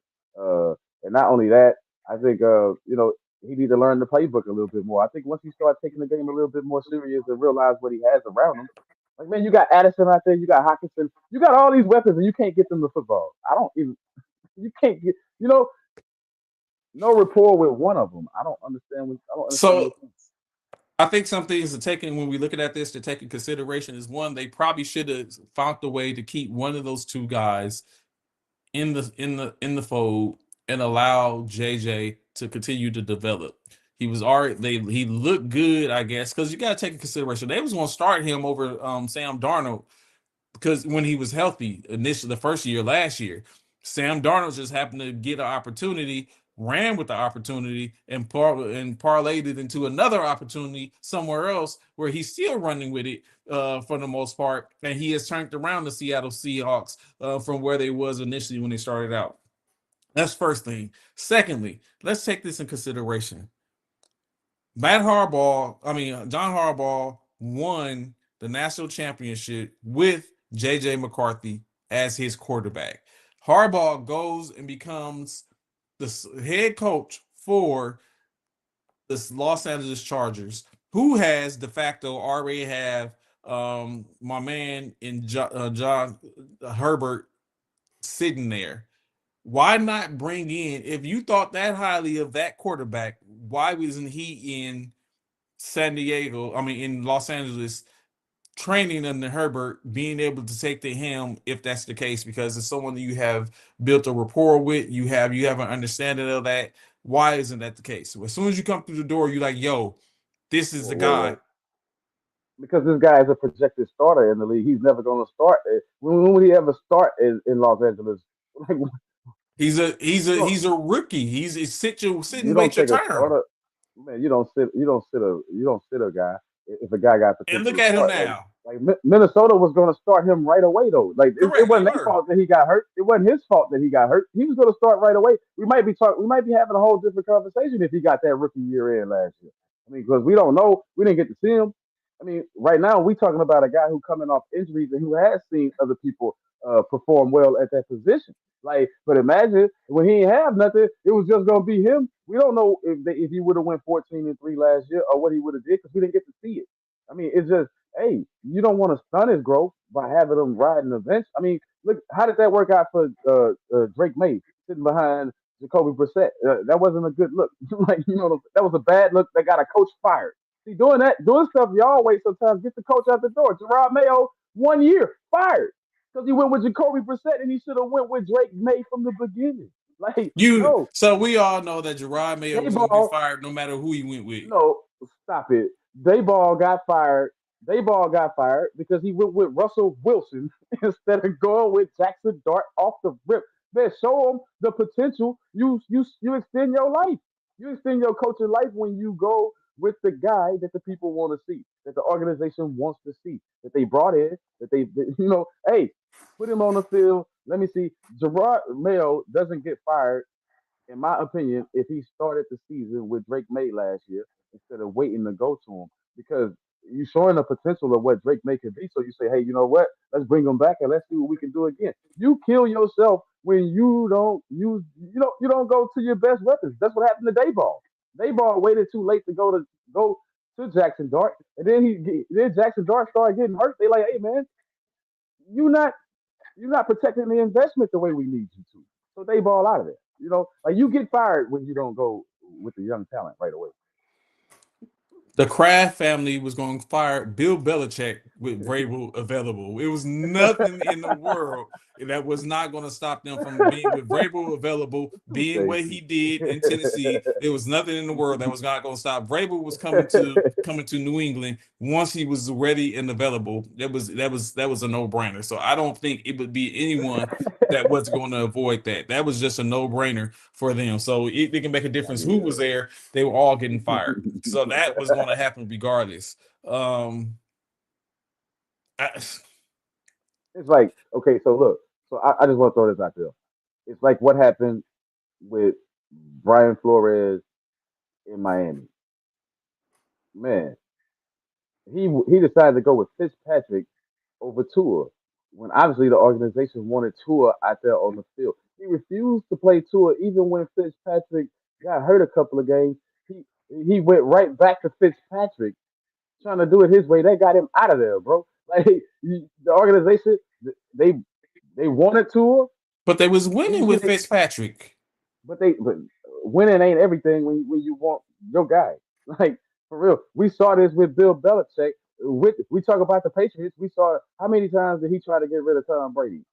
And not only that, I think he need to learn the playbook a little bit more. I think once he starts taking the game a little bit more serious and realize what he has around him, like man, you got Addison out there, you got Hockenson, you got all these weapons, and you can't get them the football. You can't get, no rapport with one of them. I don't understand. So I think some things when we looking at this to take in consideration is one, they probably should have found a way to keep one of those two guys in the fold and allow JJ to continue to develop. He looked good, I guess, because you got to take in consideration they was going to start him over Sam Darnold because when he was healthy initially the first year last year. Sam Darnold just happened to get an opportunity, ran with the opportunity, and parlayed it into another opportunity somewhere else where he's still running with it for the most part, and he has turned around the Seattle Seahawks from where they was initially when they started out. That's first thing. Secondly, let's take this in consideration. John Harbaugh won the national championship with JJ McCarthy as his quarterback. Harbaugh goes and becomes the head coach for the Los Angeles Chargers, who has de facto already have my man in John Herbert sitting there. Why not bring in, if you thought that highly of that quarterback, why wasn't he in San Diego? I mean, in Los Angeles, training under Herbert, being able to take to him if that's the case, because it's someone that you have built a rapport with, you have an understanding of that. Why isn't that the case? So as soon as you come through the door, you're like, yo, this is the guy. Well, because this guy is a projected starter in the league. He's never going to start. When would he ever start in Los Angeles? Like, He's a he's you a don't he's a rookie. He's sit you and don't wait your take a turn. starter, man. You don't sit a guy if a guy got And potential look to at him start. now. Minnesota was going to start him right away though. Like it Correct, they wasn't their were. fault that he got hurt. It wasn't his fault that he got hurt. He was going to start right away. We might be having a whole different conversation if he got that rookie year in last year. I mean, because we don't know, we didn't get to see him. I mean, right now we talking about a guy who coming off injuries and who has seen other people perform well at that position. Like, but imagine when he ain't have nothing, it was just gonna be him. We don't know if he would have went 14-3 last year or what he would have did because we didn't get to see it. I mean, it's just, hey, you don't want to stun his growth by having him riding the bench. I mean, look, how did that work out for Drake May sitting behind Jacoby Brissett? That wasn't a good look. Like, that was a bad look that got a coach fired. See, doing stuff y'all wait sometimes get the coach out the door. Gerard Mayo, 1 year fired because he went with Jacoby Brissett and he should have went with Drake May from the beginning. Like, no, So we all know that Gerard Mayo was gonna get Dayball, fired no matter who he went with. no, stop it. Dayball got fired. Dayball got fired because he went with Russell Wilson instead of going with Jackson Dart off the rip. Man, show him the potential. You extend your life. You extend your coaching life when you go with the guy that the people want to see, that the organization wants to see, that they brought in, hey, put him on the field. Let me see. Gerard Mayo doesn't get fired in my opinion, if he started the season with Drake May last year instead of waiting to go to him, because you showing the potential of what Drake May could be. So you say, hey, you know what? Let's bring him back and let's see what we can do again. You kill yourself when you don't use you don't go to your best weapons. That's what happened to Dayball. Dayball waited too late to go to Jackson Dart, and then Jackson Dart started getting hurt. They like, hey man, you not you're not protecting the investment the way we need you to. So they ball out of there. Like you get fired when you don't go with the young talent right away. The Kraft family was going to fire Bill Belichick with Vrabel available. It was nothing in the world that was not going to stop them from being with Vrabel available, being Thank what you. he did in Tennessee. There was nothing in the world that was not going to stop. Vrabel was coming to New England once he was ready and available. That was a no-brainer. So I don't think it would be anyone that was going to avoid that. That was just a no-brainer for them. So it can make a difference who was there. They were all getting fired. So that was going to happen regardless. I, It's like, okay, so look, so I just want to throw this out there. It's like what happened with Brian Flores in Miami. Man, he decided to go with Fitzpatrick over Tua when obviously the organization wanted Tua out there on the field. He refused to play Tua even when Fitzpatrick got hurt a couple of games. He went right back to Fitzpatrick trying to do it his way. They got him out of there, bro. Like the organization, they they wanted Tua. but they was He winning with didn't, Fitzpatrick. but winning ain't everything when you want your guy. Like for real, we saw this with Bill Belichick. We talk about the Patriots. We saw how many times did he try to get rid of Tom Brady,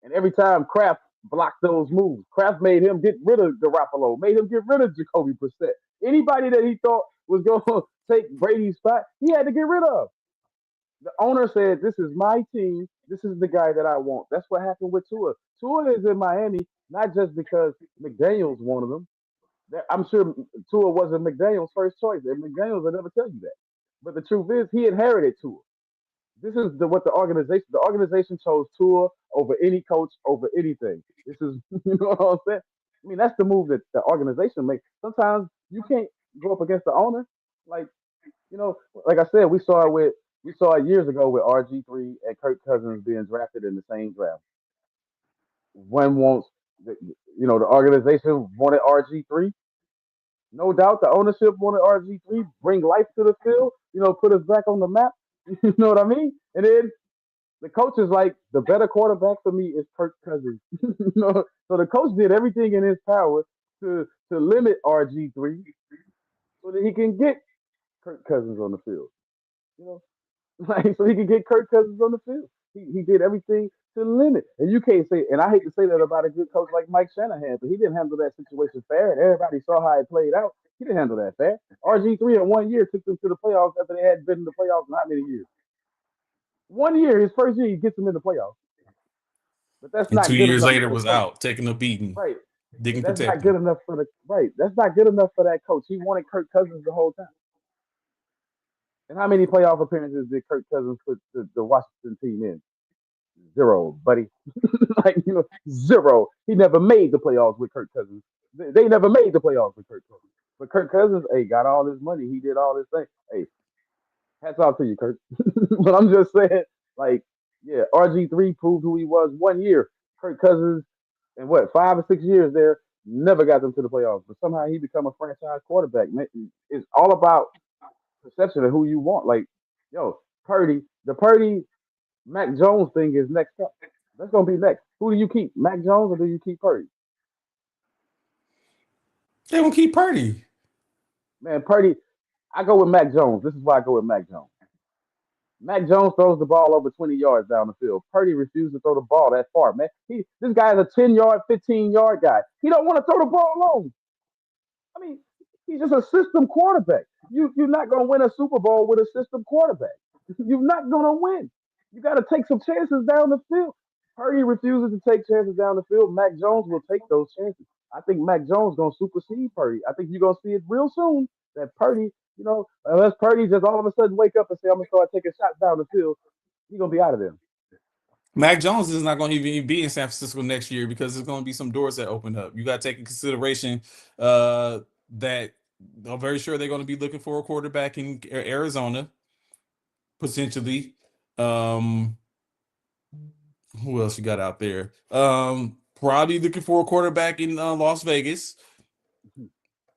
and every time Kraft blocked those moves. Kraft made him get rid of Garoppolo, made him get rid of Jacoby Brissett. Anybody that he thought was going to take Brady's spot, he had to get rid of. The owner said, "This is my team. This is the guy that I want." That's what happened with Tua. Tua is in Miami not just because McDaniel's wanted him. I'm sure Tua wasn't McDaniel's first choice, and McDaniel's will never tell you that. But the truth is, he inherited Tua. This is what the organization chose Tua over any coach over anything. This is you know what I'm saying. I mean, that's the move that the organization makes. Sometimes you can't go up against the owner. Like like I said, we saw it years ago with RG3 and Kirk Cousins being drafted in the same draft. One wants, the, the organization wanted RG3. No doubt the ownership wanted RG3, bring life to the field, put us back on the map. You know what I mean? And then the coach is like, the better quarterback for me is Kirk Cousins. So the coach did everything in his power to limit RG3 so that he can get Kirk Cousins on the field. You know, like so he can get Kirk Cousins on the field. He did everything to limit. And you can't say, and I hate to say that about a good coach like Mike Shanahan, but he didn't handle that situation fair, and everybody saw how it played out. He didn't handle that fair. RG3 in 1 year took them to the playoffs after they hadn't been in the playoffs in how many years? 1 year, his first year, he gets them in the playoffs. But that's And two not good years enough later for the was coach. out, taking a beating, Right. didn't That's not protect good him. enough for the right. That's not good enough for that coach. He wanted Kirk Cousins the whole time. And how many playoff appearances did Kirk Cousins put the Washington team in? Zero, buddy. Like zero. He never made the playoffs with Kirk Cousins. They never made the playoffs with Kirk Cousins. But Kirk Cousins, hey, got all his money. He did all this thing. Hey, hats off to you, Kirk. But I'm just saying, like, yeah, RG3 proved who he was 1 year. Kirk Cousins, in what 5 or 6 years there, never got them to the playoffs. But somehow he become a franchise quarterback. Man, it's all about perception of who you want. Like, yo, the Purdy Mac Jones thing is next up. That's gonna be next. Who do you keep, Mac Jones or do you keep Purdy? They don't keep Purdy. Man, Purdy. I go with Mac Jones. This is why I go with Mac Jones. Mac Jones throws the ball over 20 yards down the field. Purdy refused to throw the ball that far, man. This guy is a 10-yard, 15-yard guy. He don't want to throw the ball long. I mean, he's just a system quarterback. You're not gonna win a Super Bowl with a system quarterback. You're not gonna win. You got to take some chances down the field. Purdy refuses to take chances down the field. Mac Jones will take those chances. I think Mac Jones gonna supersede Purdy. I think you're gonna see it real soon that Purdy, unless Purdy just all of a sudden wake up and say I'm gonna start taking shots down the field, he's gonna be out of there. Mac Jones is not going to even be in San Francisco next year because there's going to be some doors that open up. You got to take in consideration that I'm very sure they're going to be looking for a quarterback in Arizona, potentially. Um, who else you got out there? Probably looking for a quarterback in Las Vegas.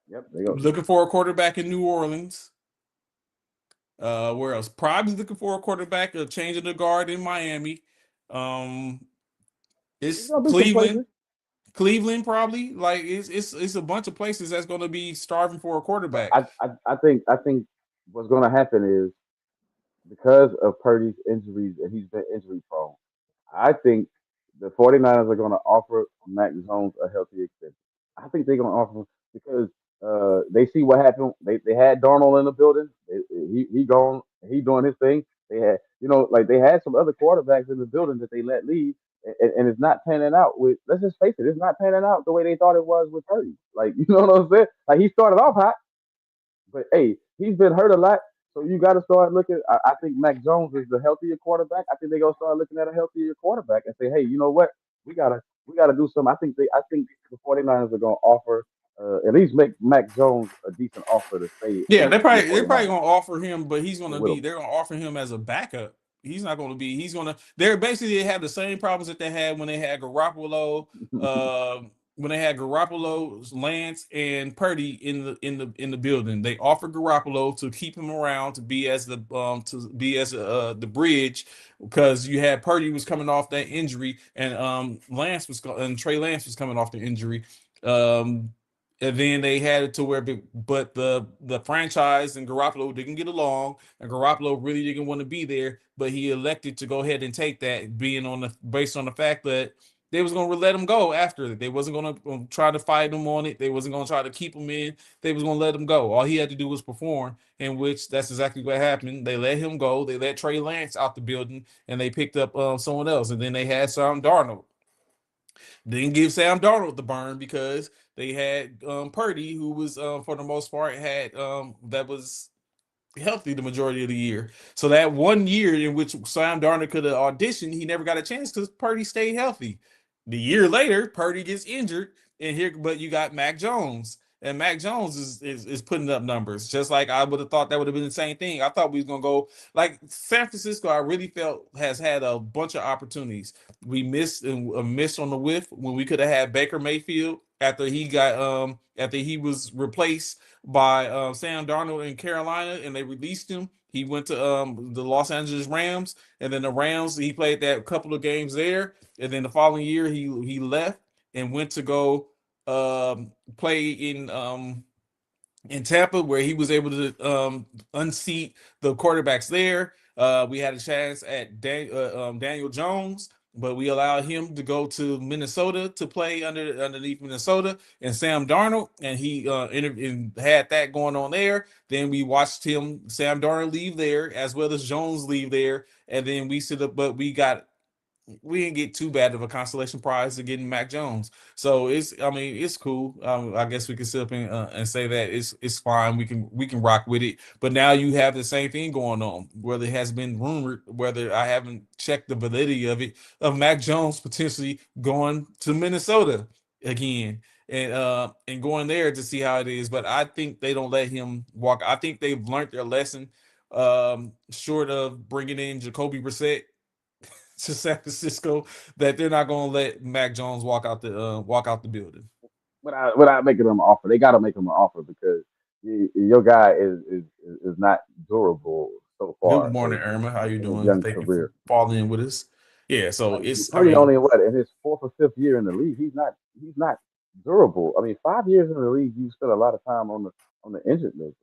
Yep, there you go. Looking for a quarterback in New Orleans. Where else? Probably looking for a quarterback, a change of the guard in Miami. Um, There's it's gonna be some Cleveland. places. Cleveland probably like it's a bunch of places that's going to be starving for a But quarterback. I think what's gonna happen is because of Purdy's injuries and he's been injury prone. I think the 49ers are going to offer Mac Jones a healthy extension. I think they're going to offer him because they see what happened. They had Darnold in the building. He gone. He doing his thing. They had like they had some other quarterbacks in the building that they let leave, and it's not panning out with. Let's just face it, it's not panning out the way they thought it was with Purdy. Like you know what I'm saying? Like he started off hot, but hey, he's been hurt a lot. So you got to start looking. I think Mac Jones is the healthier quarterback. I think they're gonna start looking at a healthier quarterback and say, hey, you know what? We gotta do something. I think the 49ers are gonna offer at least make Mac Jones a decent offer to stay Yeah, and be a they're probably 49er. going to offer him, but Stay with they're going to offer him as a backup. He's not going to be. He's going to. They're basically have the same problems that they had when they had Garoppolo. him. When they had Garoppolo, Lance, and Purdy in the building, they offered Garoppolo to keep him around to be as the bridge because you had Purdy was coming off that injury and Trey Lance was coming off the injury. Um, and then they had it to where, but the franchise and Garoppolo didn't get along, and Garoppolo really didn't want to be there, but he elected to go ahead and take that, being based on the fact that they was gonna let him go after. They wasn't gonna try to fight him on it. They wasn't gonna try to keep him in. They was gonna let him go. All he had to do was perform, in which that's exactly what happened. They let him go. They let Trey Lance out the building, and they picked up someone else. And then they had Sam Darnold. Didn't give Sam Darnold the burn because they had Purdy, who was for the most part had that was healthy the majority of the year. So that 1 year in which Sam Darnold could have auditioned, he never got a chance because Purdy stayed healthy. The year later, Purdy gets injured, and here, but you got Mac Jones. And Mac Jones is putting up numbers, just like I would have thought that would have been the same thing. I thought we was gonna go like San Francisco. I really felt has had a bunch of opportunities. We missed and missed on the whiff when we could have had Baker Mayfield after he was replaced by Sam Darnold in Carolina, and they released him. He went to the Los Angeles Rams, and then the Rams, he played that couple of games there, and then the following year he left and went to go play in Tampa, where he was able to unseat the quarterbacks there. We had a chance at Daniel Jones, but we allowed him to go to Minnesota to play underneath Minnesota and Sam Darnold, and he and had that going on there. Then we watched Sam Darnold leave there, as well as Jones leave there, and then but we didn't get too bad of a consolation prize to getting Mac Jones. So it's cool. I guess we can sit up and say that it's fine. We can rock with it. But now you have the same thing going on, whether it has been rumored, whether I haven't checked the validity of it, of Mac Jones potentially going to Minnesota again and going there to see how it is. But I think they don't let him walk. I think they've learned their lesson. Short of bringing in Jacoby Brissett to San Francisco, that they're not going to let Mac Jones walk out the building. Without making them an offer, they got to make him an offer because your guy is not durable so Good far morning, Irma. How you in his doing? young Thank you for career. falling in with us. Yeah, so Like it's Purdy only in his fourth or fifth year in the league. He's not durable. I mean, 5 years in the league, you spend a lot of time on the injured list.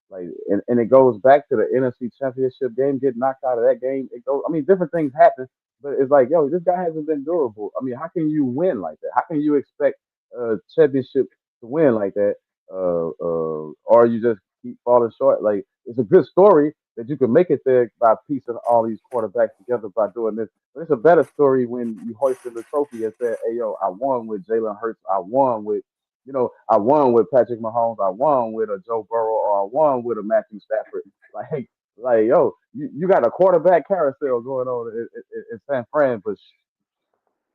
And it goes back to the NFC Championship game, get knocked out of that game. It goes. I mean, different things happen, but it's like, yo, this guy hasn't been durable. I mean, how can you win like that? How can you expect a championship to win like that? Or you just keep falling short. Like it's a good story that you can make it there by piecing all these quarterbacks together by doing this. But it's a better story when you hoisted the trophy and said, "Hey, yo, I won with Jalen Hurts. I won with Patrick Mahomes. I won with a Joe Burrow, or I won with a Matthew Stafford." Yo, you got a quarterback carousel going on in San Fran, but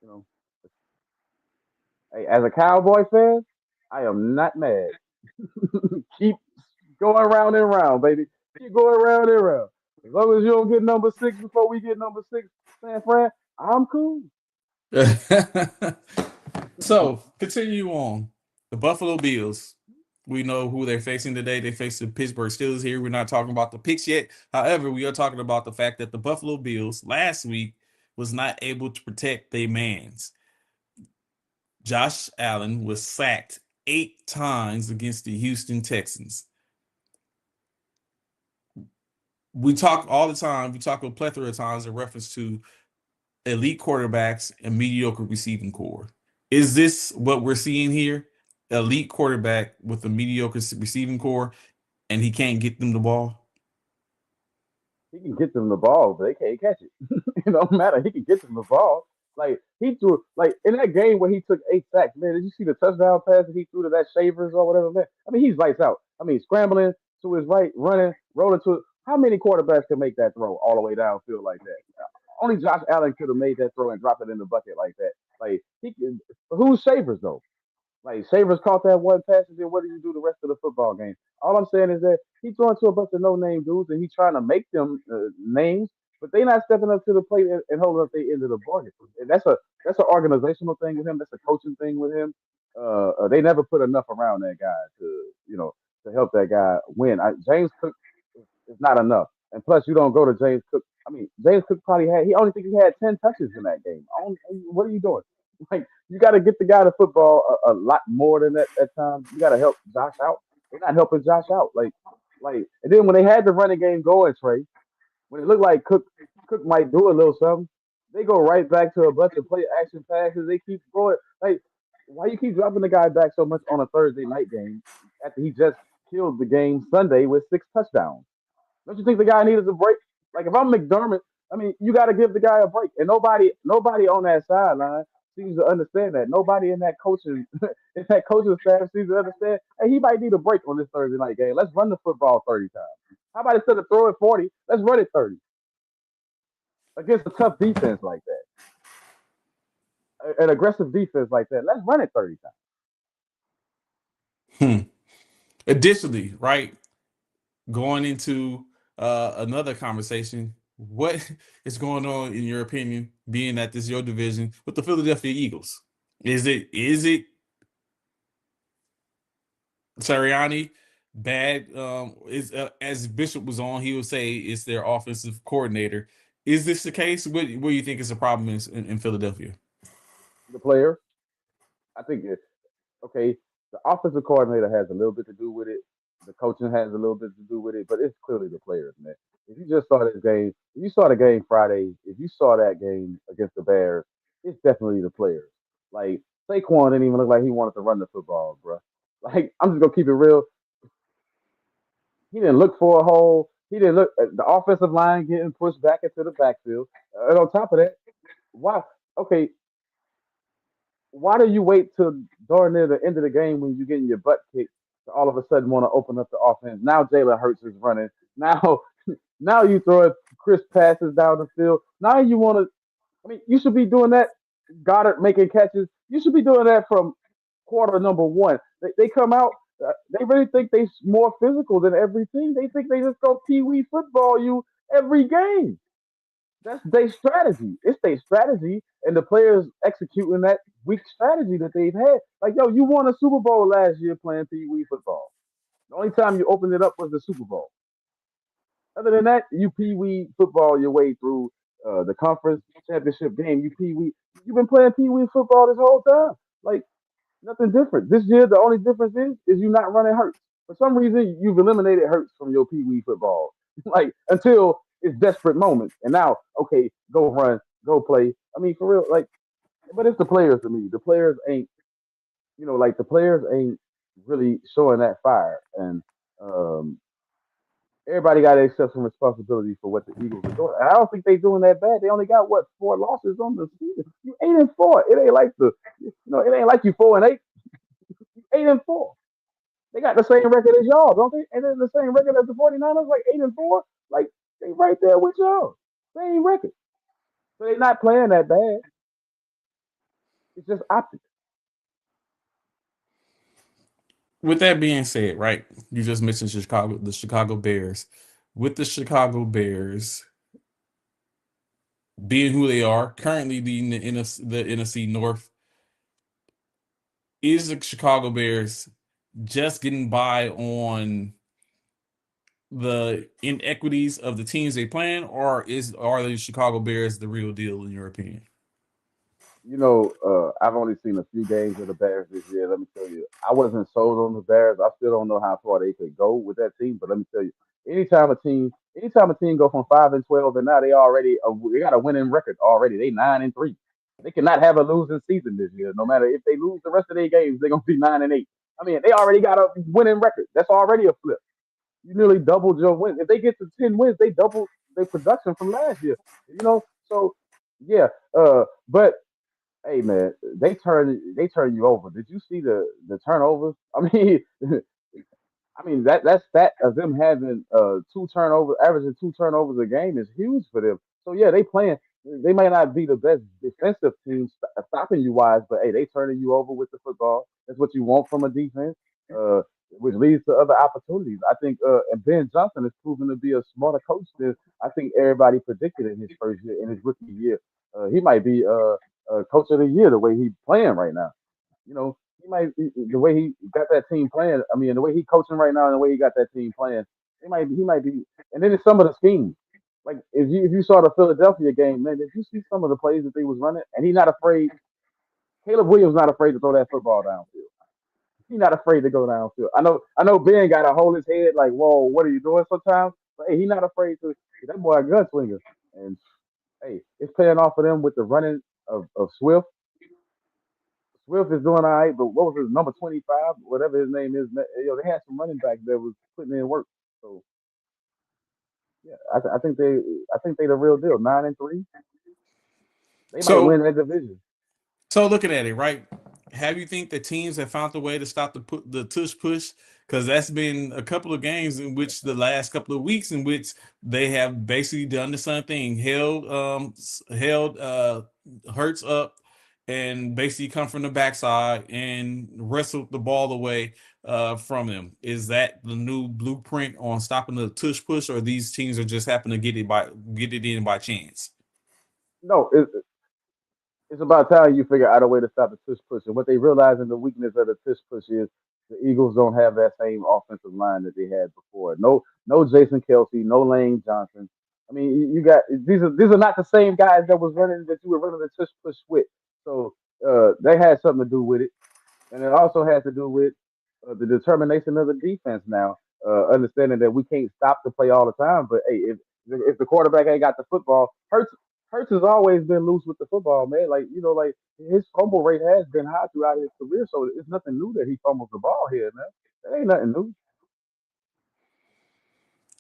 you know, hey, as a Cowboy fan, I am not mad. Keep going round and round, baby. Keep going round and round. As long as you don't get number 6 before we get number 6, San Fran, I'm cool. So continue on. The Buffalo Bills. We know who they're facing today. They face the Pittsburgh Steelers here. We're not talking about the picks yet. However, we are talking about the fact that the Buffalo Bills last week was not able to protect their mans. Josh Allen was sacked 8 times against the Houston Texans. We talk all the time. We talk a plethora of times in reference to elite quarterbacks and mediocre receiving core. Is this what we're seeing here? Elite quarterback with a mediocre receiving core, and he can't get them the ball? He can get them the ball, but they can't catch it. It don't matter. He can get them the ball. Like he threw, like in that game where he took 8 sacks. Man, did you see the touchdown pass that he threw to that Shavers or whatever? Man, I mean he's lights out. I mean scrambling to his right, running, rolling to it. How many quarterbacks can make that throw all the way downfield like that? Only Josh Allen could have made that throw and dropped it in the bucket like that. Like he can. Who's Shavers though? Like Shavers caught that one pass, and then what did you do the rest of the football game? All I'm saying is that he's throwing to a bunch of no-name dudes, and he's trying to make them names, but they not stepping up to the plate and holding up their end of the bargain. And that's an organizational thing with him. That's a coaching thing with him. They never put enough around that guy to help that guy win. James Cook is not enough, and plus you don't go to James Cook. I mean, James Cook probably had he only think he had 10 touches in that game. What are you doing? Like you got to get the guy to football a lot more than that at times. You got to help Josh out. They're not helping Josh out. And then when they had the running game going, Trey, when it looked like Cook might do a little something, they go right back to a bunch of play action passes. They keep going. Like, why you keep dropping the guy back so much on a Thursday night game after he just killed the game Sunday with 6 touchdowns? Don't you think the guy needed a break? Like if I'm McDermott, I mean, you got to give the guy a break. And nobody on that sideline seems to understand that. Nobody in that coaching staff seems to understand. Hey, he might need a break on this Thursday night game. Let's run the football 30 times. How about instead of throwing 40, let's run it 30 against a tough defense like that, an aggressive defense like that. Let's run it 30 Hmm. Additionally, right, going into another conversation, what is going on in your opinion, being that this is your division with the Philadelphia Eagles? Is it Sirianni, bad. Is as Bishop was on, he would say it's their offensive coordinator. Is this the case? What do you think is the problem in Philadelphia? The players, I think okay, the offensive coordinator has a little bit to do with it. The coaching has a little bit to do with it, but it's clearly the players, man. If you just saw this game, if you saw the game Friday, if you saw that game against the Bears, it's definitely the players. Like Saquon didn't even look like he wanted to run the football, bro. Like I'm just gonna keep it real. He didn't look for a hole. He didn't look at the offensive line getting pushed back into the backfield. And on top of that, why? Okay, why do you wait till darn near the end of the game when you're getting your butt kicked to all of a sudden want to open up the offense? Now Jalen Hurts is running. Now, now you throw crisp passes down the field. Now you want to. I mean, you should be doing that. Goddard making catches. You should be doing that from quarter number one. They come out. They really think they're more physical than everything. They think they just go pee wee football you every game. That's their strategy. It's their strategy, and the players executing that weak strategy that they've had. Like, yo, you won a Super Bowl last year playing Pee Wee football. The only time you opened it up was the Super Bowl. Other than that, you Pee Wee football your way through the conference championship game. You Pee Wee. You've been playing Pee Wee football this whole time. Like nothing different. This year, the only difference is you not running Hurts. For some reason, you've eliminated Hurts from your Pee Wee football. Like until it's desperate moments, and now, okay, go run, go play. I mean, for real, like, but it's the players to me. The players ain't, like the players ain't really showing that fire, and um, everybody got to accept some responsibility for what the Eagles are doing. And I don't think they're doing that bad. They only got what 4 losses on the season. You 8-4. It ain't like it ain't like you 4-8. 8-4. They got the same record as y'all, don't they? And then the same record as the 49ers, like 8-4. Like they right there with y'all. Same record. So they're not playing that bad. It's just optics. With that being said, right, you just mentioned the Chicago Bears. With the Chicago Bears being who they are, currently leading the NFC North, is the Chicago Bears just getting by on the inequities of the teams they playing, or are the Chicago Bears the real deal in your opinion? I've only seen a few games of the Bears this year. Let me tell you, I wasn't sold on the Bears. I still don't know how far they could go with that team. But let me tell you, anytime a team go from 5-12 and now they got a winning record already. They 9-3. They cannot have a losing season this year. No matter if they lose the rest of their games, they're gonna be 9-8. I mean, they already got a winning record. That's already a flip. You nearly doubled your wins. If they get to 10 wins, they double their production from last year. So yeah. But hey man, they turn you over. Did you see the turnovers? I mean, that's that of them having 2 turnovers, averaging 2 turnovers a game is huge for them. So yeah, they playing. They may not be the best defensive team stopping you wise, but hey, they turning you over with the football. That's what you want from a defense, uh, which leads to other opportunities. I think, and Ben Johnson has proven to be a smarter coach than I think everybody predicted in his first year, in his rookie year. He might be coach of the year the way he's playing right now. He might the way he got that team playing. I mean, the way he coaching right now and the way he got that team playing, he might be. And then it's some of the schemes. Like if you saw the Philadelphia game, man, if you see some of the plays that they was running, and he's not afraid. Caleb Williams not afraid to throw that football downfield. He's not afraid to go downfield. I know Ben got to hold his head like, whoa, what are you doing sometimes? But hey, he's not afraid to. That boy a gunslinger, and hey, it's paying off for them with the running of Swift. Swift is doing all right, but what was his number 25, whatever his name is? They had some running backs that was putting in work. So yeah, I think they the real deal. 9-3, they might So win that division. So looking at it, right? Have you think the teams have found a way to stop the tush push? Because that's been a couple of games in which the last couple of weeks in which they have basically done the same thing, held Hurts up and basically come from the backside and wrestled the ball away from him. Is that the new blueprint on stopping the tush push, or these teams are just happen to get it in by chance? No, it's about time you figure out a way to stop the tush push. And what they realize in the weakness of the tush push is the Eagles don't have that same offensive line that they had before. No Jason Kelsey, no Lane Johnson. I mean, you got these are not the same guys that you were running the tush push with. So they had something to do with it, and it also has to do with the determination of the defense now. Understanding that we can't stop the play all the time, but hey, if the quarterback ain't got the football, Hurts has always been loose with the football, man. Like like his fumble rate has been high throughout his career, so it's nothing new that he fumbles the ball here, man. That ain't nothing new.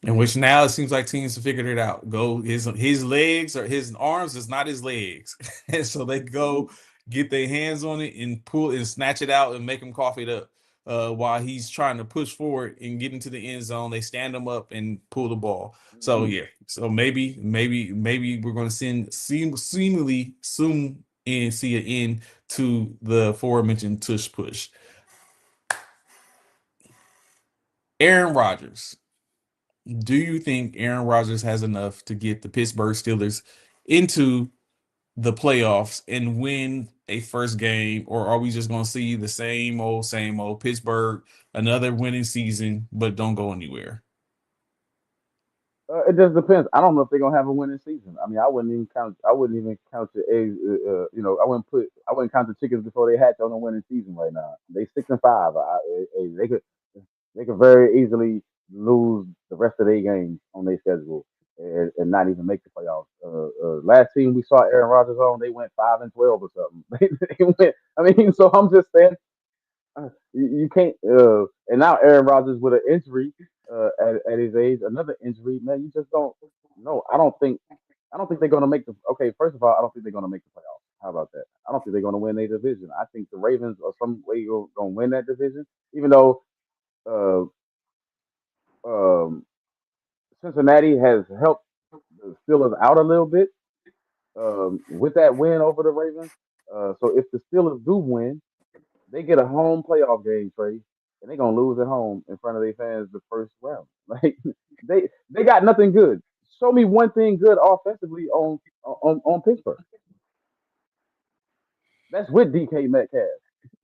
In which now it seems like teams have figured it out. Go his legs or his arms is not his legs, and so they Mm-hmm. go get their hands on it and pull and snatch it out and make him cough it up. While he's trying to push forward and get into the end zone, they stand him up and pull the ball. So Mm-hmm. yeah, so maybe we're going to seemingly soon and see an end to the aforementioned tush push. Aaron Rodgers. Do you think Aaron Rodgers has enough to get the Pittsburgh Steelers into the playoffs and win a first game, or are we just going to see the same old Pittsburgh, another winning season, but don't go anywhere? It just depends. I don't know if they're gonna have a winning season. I mean, I wouldn't even count. I wouldn't even count the eggs. I wouldn't count the chickens before they hatch on a winning season right now. They 6-5. They could very easily lose the rest of their games on their schedule and not even make the playoffs. Last team we saw Aaron Rodgers on, they went 5-12 or something. They went, I mean, so I'm just saying you can't. And now Aaron Rodgers with an injury at his age, another injury, man. You just don't. No, I don't think. I don't think they're going to make the. Okay, first of all, I don't think they're going to make the playoffs. How about that? I don't think they're going to win their division. I think the Ravens are some way going to win that division, even though uh, um, Cincinnati has helped the Steelers out a little bit with that win over the Ravens. So if the Steelers do win, they get a home playoff game, Trey, and they're gonna lose at home in front of their fans the first round. Like they got nothing good. Show me one thing good offensively on Pittsburgh. That's with DK Metcalf.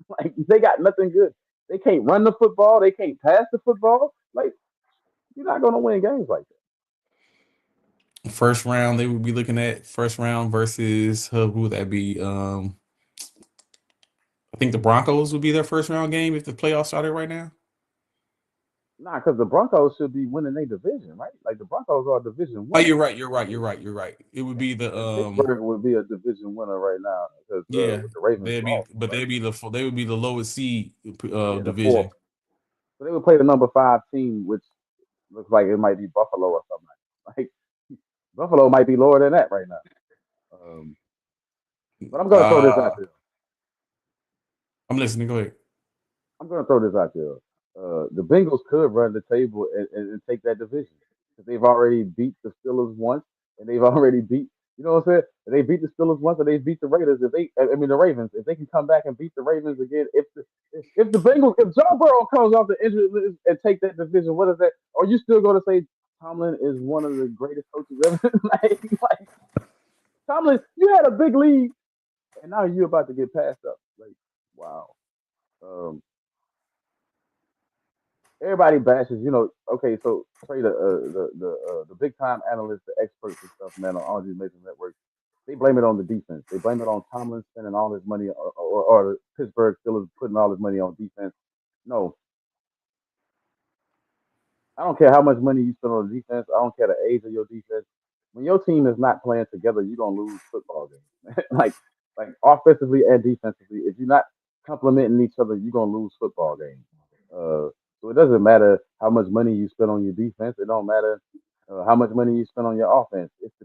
Like they got nothing good. They can't run the football. They can't pass the football. Like you're not gonna win games like that. First round, they would be looking at first round versus who would that be? I think the Broncos would be their first round game if the playoffs started right now. Nah, because the Broncos should be winning their division, right? Like the Broncos are a division Oh, winner. you're right. You're right. You're right. You're right. It would be the And Pittsburgh would be a division winner right now because yeah, with the Ravens they'd be, lost, but right? they would be the lowest seed Yeah, the fourth. division. So they would play the number 5 team, which looks like it might be Buffalo or something like Buffalo might be lower than that right now. Um, but I'm gonna throw this out Uh, there. I'm listening. Go ahead. I'm gonna throw this out there. The Bengals could run the table and take that division because they've already beat the Steelers once, and they've already beat. You know what I'm saying? They beat the Steelers once, and they beat the Raiders. I mean, the Ravens. If they can come back and beat the Ravens again, if Joe Burrow comes off the injury list and take that division, what is that? Are you still going to say Tomlin is one of the greatest coaches ever? like Tomlin, you had a big lead, and now you're about to get passed up. Like, wow. Um, Everybody bashes, Okay, so Trey, the big time analysts, the experts and stuff, man, on all these major networks, they blame it on the defense. They blame it on Tomlin spending all his money, or the Pittsburgh Steelers putting all his money on defense. No, I don't care how much money you spend on defense. I don't care the age of your defense. When your team is not playing together, you're gonna lose football games. like offensively and defensively. If you're not complementing each other, you're gonna lose football games. Uh, so it doesn't matter how much money you spend on your defense. It don't matter how much money you spend on your offense. It's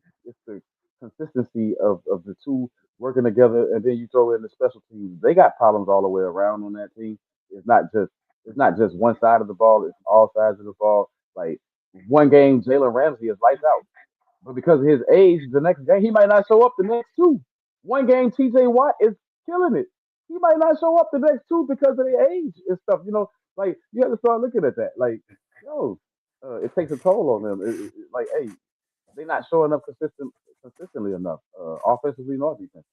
the consistency of the two working together, and then you throw in the special teams. They got problems all the way around on that team. It's not just it's not just one side of the ball, it's all sides of the ball. Like one game, Jalen Ramsey is lights out. But because of his age, the next game, he might not show up the next two. One game, TJ Watt is killing it. He might not show up the next two because of their age and stuff. Like you have to start looking at that. Like, yo, it takes a toll on them. Like, hey, they're not showing up consistently enough, offensively nor defensively.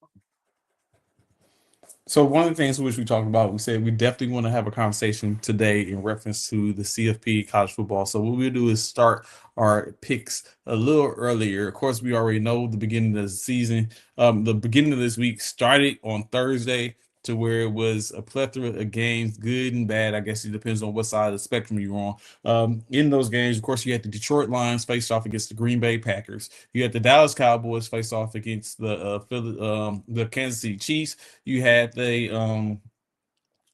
So one of the things which we talked about, we said we definitely want to have a conversation today in reference to the CFP college football. So what we'll do is start our picks a little earlier. Of course, we already know the beginning of the season. The beginning of this week started on Thursday to where it was a plethora of games, good and bad. I guess it depends on what side of the spectrum you're on. In those games, of course, you had the Detroit Lions face off against the Green Bay Packers. You had the Dallas Cowboys face off against the Kansas City Chiefs. You had the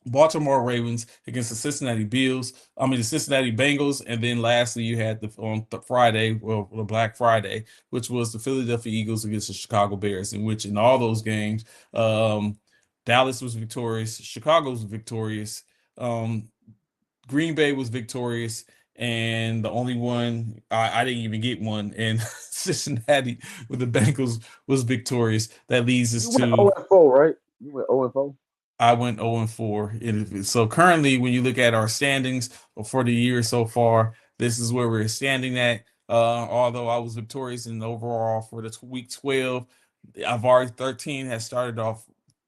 Baltimore Ravens against the Cincinnati Bills. I mean the Cincinnati Bengals, and then lastly you had the Friday, well, the Black Friday, which was the Philadelphia Eagles against the Chicago Bears. In which in all those games, Dallas was victorious, Chicago was victorious, um, Green Bay was victorious, and the only one I didn't even get one, and Cincinnati with the Bengals was victorious. That leads You us went to 0-4, right? You went 0-4. I went 0-4. So currently, when you look at our standings for the year so far, this is where we're standing at. Although I was victorious in overall for the week 12, I've already 13 has started off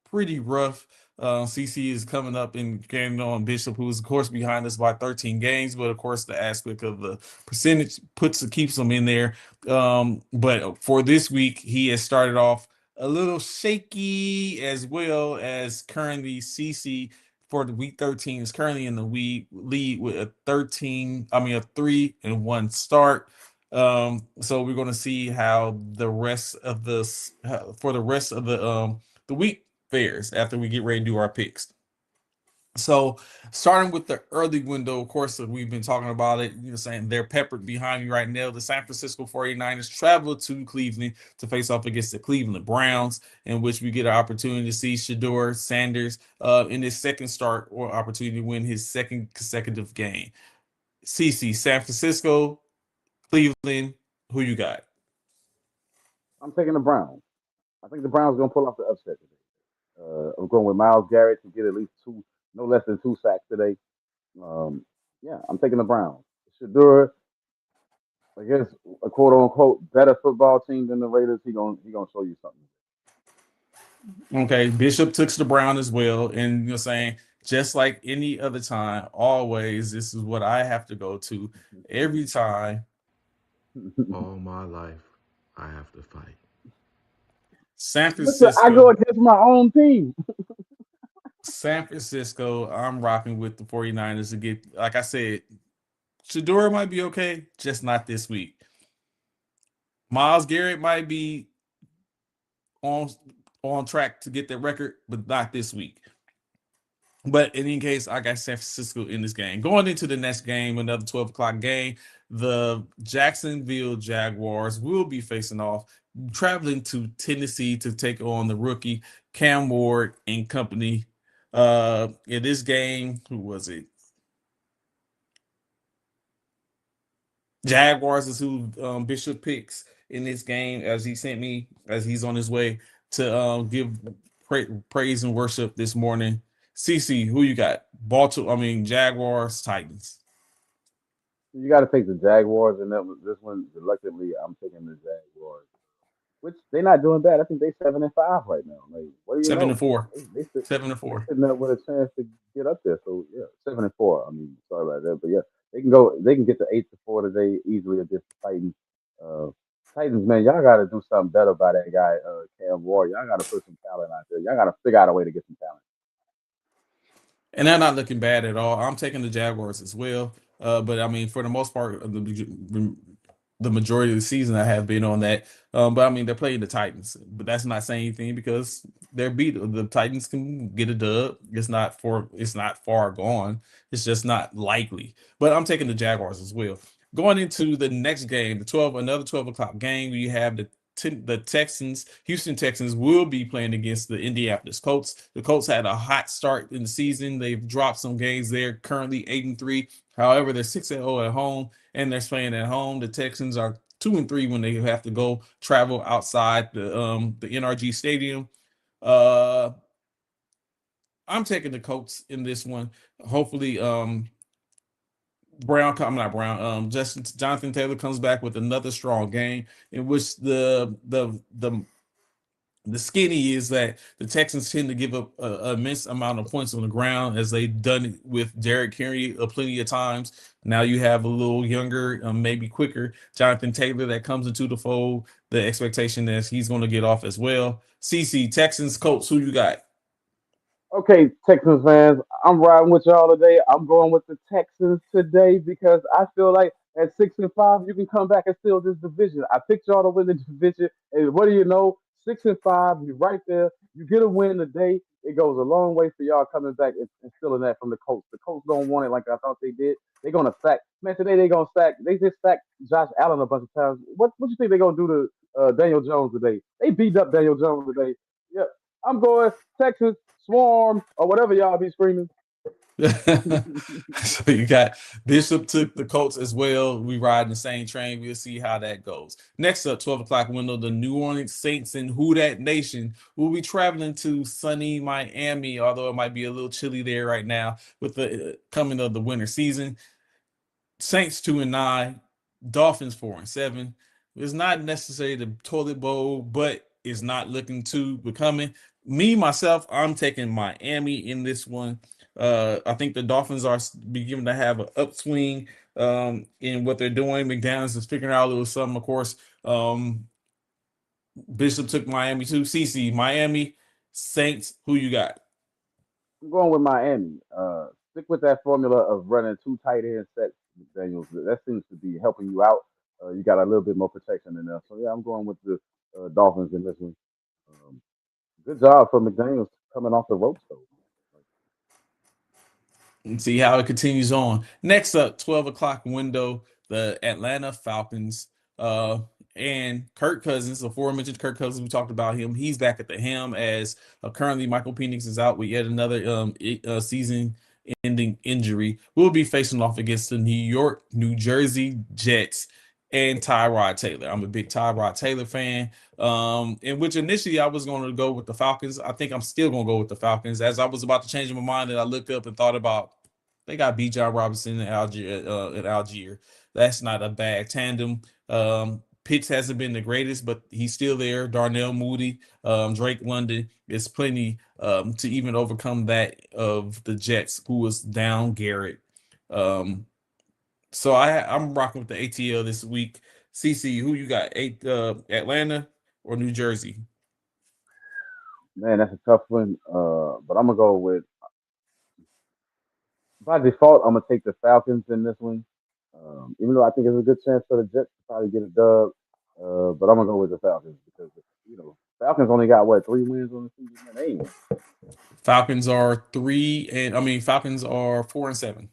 pretty rough. CC is coming up and getting on Bishop, who's of course behind us by 13 games, but of course the aspect of the percentage keeps him in there. But for this week, he has started off a little shaky, as well as currently CC for the week 13 is currently in the lead with a 3-1 start. So we're going to see how the rest of the week fares after we get ready to do our picks. So starting with the early window, of course, we've been talking about it, saying they're peppered behind me right now. The San Francisco 49ers travel to Cleveland to face off against the Cleveland Browns, in which we get an opportunity to see Shedeur Sanders in his second start or opportunity to win his second consecutive game. CC, San Francisco, Cleveland, who you got? I'm taking the Browns. I think the Browns gonna pull off the upset today. I'm going with Miles Garrett to get at least no less than 2 sacks today. Um, yeah, I'm taking the Browns. Shador, I guess a quote unquote better football team than the Raiders. He gonna show you something. Okay, Bishop took the Brown as well, and you're saying just like any other time, always this is what I have to go to every time. All my life, I have to fight. San Listen, I go Francisco, against my own team. San Francisco, I'm rocking with the 49ers to get, like I said, Shador might be okay, just not this week. Miles Garrett might be on on track to get that record, but not this week. But in any case, I got San Francisco in this game. Going into the next game, another 12 o'clock game, the Jacksonville Jaguars will be facing off, traveling to Tennessee to take on the rookie Cam Ward and company. In this game, who was it? Jaguars is who Bishop picks in this game, as he sent me as he's on his way to give praise and worship this morning. CC, who you got? Baltimore, I mean Jaguars, Titans. You got to take the Jaguars, and this one, reluctantly, I'm taking the Jaguars. Which they're not doing bad. I think they 7-5 right now. Like, what do you Seven know? and four. Seven and They four. sitting up with a chance to get up there. So yeah, 7-4. I mean, sorry about that, but yeah, they can go. They can get to 8-4 today easily against the Titans. Uh, Titans, man, y'all got to do something better by that guy, Cam Ward. Y'all got to put some talent out there. Y'all got to figure out a way to get some talent. And they're not looking bad at all. I'm taking the Jaguars as well. But I mean, for the most part, the majority of the season, I have been on that. But I mean, they're playing the Titans, but that's not saying anything because they're beat. The Titans can get a dub. It's not far gone. It's just not likely. But I'm taking the Jaguars as well. Going into the next game, another 12 o'clock game, we have the Houston Texans will be playing against the Indianapolis Colts. The Colts had a hot start in the season. They've dropped some games. They're currently 8-3. However, they're 6-0 at home, and they're playing at home. The Texans are 2-3 when they have to go travel outside the NRG Stadium. I'm taking the Colts in this one. Hopefully, I'm not Brown. Jonathan Taylor comes back with another strong game in which the The skinny is that the Texans tend to give up an immense amount of points on the ground, as they've done it with Derrick Henry plenty of times. Now you have a little younger, maybe quicker Jonathan Taylor that comes into the fold. The expectation is he's going to get off as well. CC, Texans, Colts, who you got? Okay, Texans fans, I'm riding with y'all today. I'm going with the Texans today because I feel like at 6-5, you can come back and steal this division. I picked y'all to win the division, and what do you know? 6-5, you're right there. You get a win today. It goes a long way for y'all coming back and stealing that from the Colts. The Colts don't want it like I thought they did. They're gonna sack. Man, today they're gonna sack. They just sacked Josh Allen a bunch of times. What you think they're gonna do to Daniel Jones today? They beat up Daniel Jones today. Yeah, I'm going Texas Swarm or whatever y'all be screaming. So you got Bishop took the Colts as well. We ride the same train. We'll see how that goes. Next up, 12 o'clock window, the New Orleans Saints and Who Dat Nation will be traveling to sunny Miami, although it might be a little chilly there right now with the coming of the winter season. Saints 2-9, Dolphins 4-7. It's not necessarily the toilet bowl, but it's not looking too becoming. Me myself, I'm taking Miami in this one. I think the Dolphins are beginning to have an upswing in what they're doing. McDaniels is figuring out a little something, of course. Bishop took Miami too. CC, Miami, Saints, who you got? I'm going with Miami. Stick with that formula of running two tight end sets, Daniels. That seems to be helping you out. You got a little bit more protection in there. So yeah, I'm going with the Dolphins in this one. Um, Good job for McDaniels coming off the ropes though. And see how it continues on. Next up, 12 o'clock window, the Atlanta Falcons. And Kirk Cousins, the aforementioned Kirk Cousins, we talked about him. He's back at the helm as currently Michael Penix is out with yet another season-ending injury. We'll be facing off against the New Jersey Jets and Tyrod Taylor. I'm a big Tyrod Taylor fan. In which initially I was going to go with the Falcons. I think I'm still going to go with the Falcons. As I was about to change my mind, and I looked up and thought about they got Bijan Robinson and Algier. That's not a bad tandem. Pitts hasn't been the greatest, but he's still there. Darnell Mooney, Drake London is plenty to even overcome that of the Jets, who was down Garrett. So I'm rocking with the ATL this week. CC, who you got? Atlanta or New Jersey? Man, that's a tough one. But I'm gonna go with by default. I'm gonna take the Falcons in this one. Even though I think there's a good chance for the Jets to probably get a dub, but I'm gonna go with the Falcons because Falcons only got what 3 wins on the season. Man, they ain't Falcons are 4-7.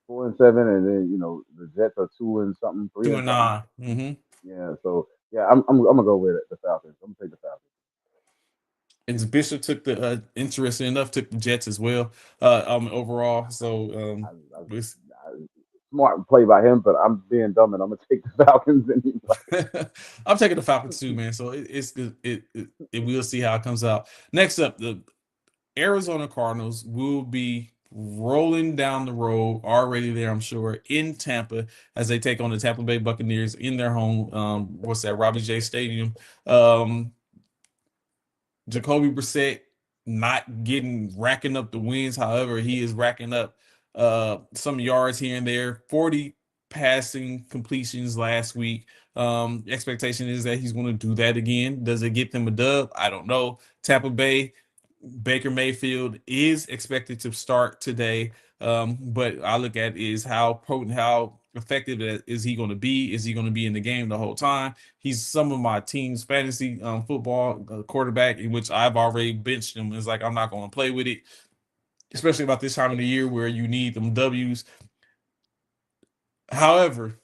4-7, and then the Jets are 2 and something, three Two and and something. 9. Mm-hmm. Yeah, so yeah, I'm gonna go with the Falcons. I'm gonna take the Falcons. And Bishop took the interesting enough took the Jets as well. Overall, so I, Smart play by him, but I'm being dumb and I'm gonna take the Falcons anyway. I'm taking the Falcons too, man. So it's good. We'll see how it comes out. Next up, the Arizona Cardinals will be rolling down the road already there, I'm sure, in Tampa as they take on the Tampa Bay Buccaneers in their home. What's that? Robbie J Stadium. Jacoby Brissett not racking up the wins. However, he is racking up some yards here and there. 40 passing completions last week. Expectation is that he's going to do that again. Does it get them a dub? I don't know. Tampa Bay, Baker Mayfield is expected to start today. But I look at is how potent, how effective is he going to be? Is he going to be in the game the whole time? He's some of my team's fantasy football quarterback, in which I've already benched him. It's like I'm not going to play with it, especially about this time of the year where you need them W's. However,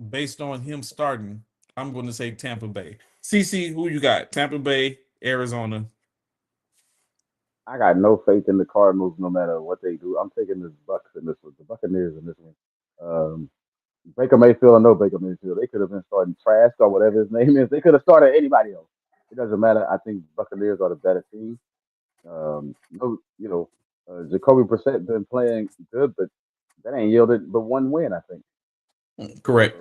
based on him starting, I'm going to say Tampa Bay. CC, who you got? Tampa Bay, Arizona. I got no faith in the Cardinals, no matter what they do. I'm taking the Bucks in this one, the Buccaneers in this one. Baker Mayfield or no Baker Mayfield, they could have been starting Trask or whatever his name is. They could have started anybody else. It doesn't matter. I think Buccaneers are the better team. No, Jacoby Brissett been playing good, but that ain't yielded but 1 win, I think. Correct.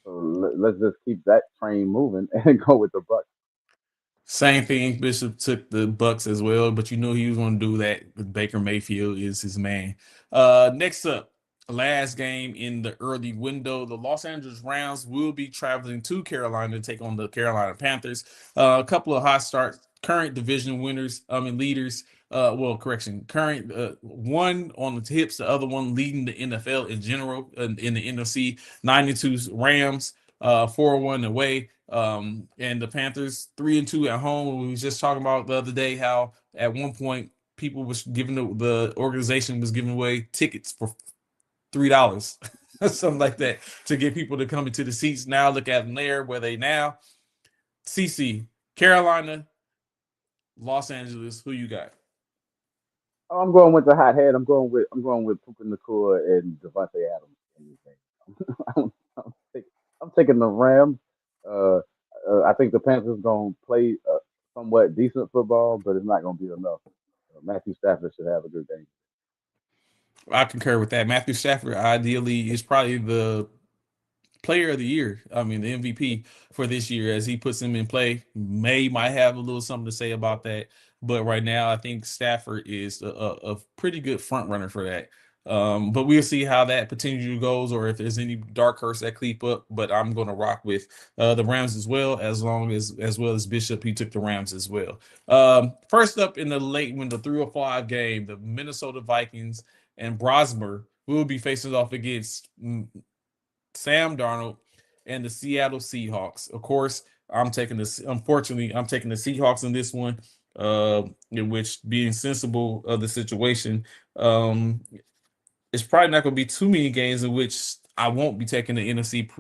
So let's just keep that train moving and go with the Bucks. Same thing. Bishop took the Bucks as well, but you knew he was going to do that. Baker Mayfield is his man. Next up, last game in the early window, the Los Angeles Rams will be traveling to Carolina to take on the Carolina Panthers. A couple of hot starts, current division winners, leaders. Correction, current one on the tips, the other one leading the NFL in general in the NFC. 92 Rams, 4-1 away. And the Panthers 3-2 at home. We was just talking about the other day how at one point people was giving the organization was giving away tickets for $3, something like that, to get people to come into the seats. Now look at them there, where they now. CC, Carolina, Los Angeles. Who you got? Oh, I'm going with the hot head. I'm going with Puka Nacua and Devontae Adams. I'm taking the Rams. Uh, I think the Panthers going to play somewhat decent football, but it's not going to be enough. Matthew Stafford should have a good game. I concur with that. Matthew Stafford ideally is probably the player of the year. I mean, the MVP for this year, as he puts him in play. Might have a little something to say about that, but right now I think Stafford is a pretty good front runner for that. But we'll see how that potentially goes, or if there's any dark horse that creep up. But I'm going to rock with the Rams as well, as well as Bishop. He took the Rams as well. First up in the late window, 3:05 game, the Minnesota Vikings and Brosmer will be facing off against Sam Darnold and the Seattle Seahawks. Of course, unfortunately, I'm taking the Seahawks in this one, in which, being sensible of the situation, it's probably not going to be too many games in which I won't be taking the NFC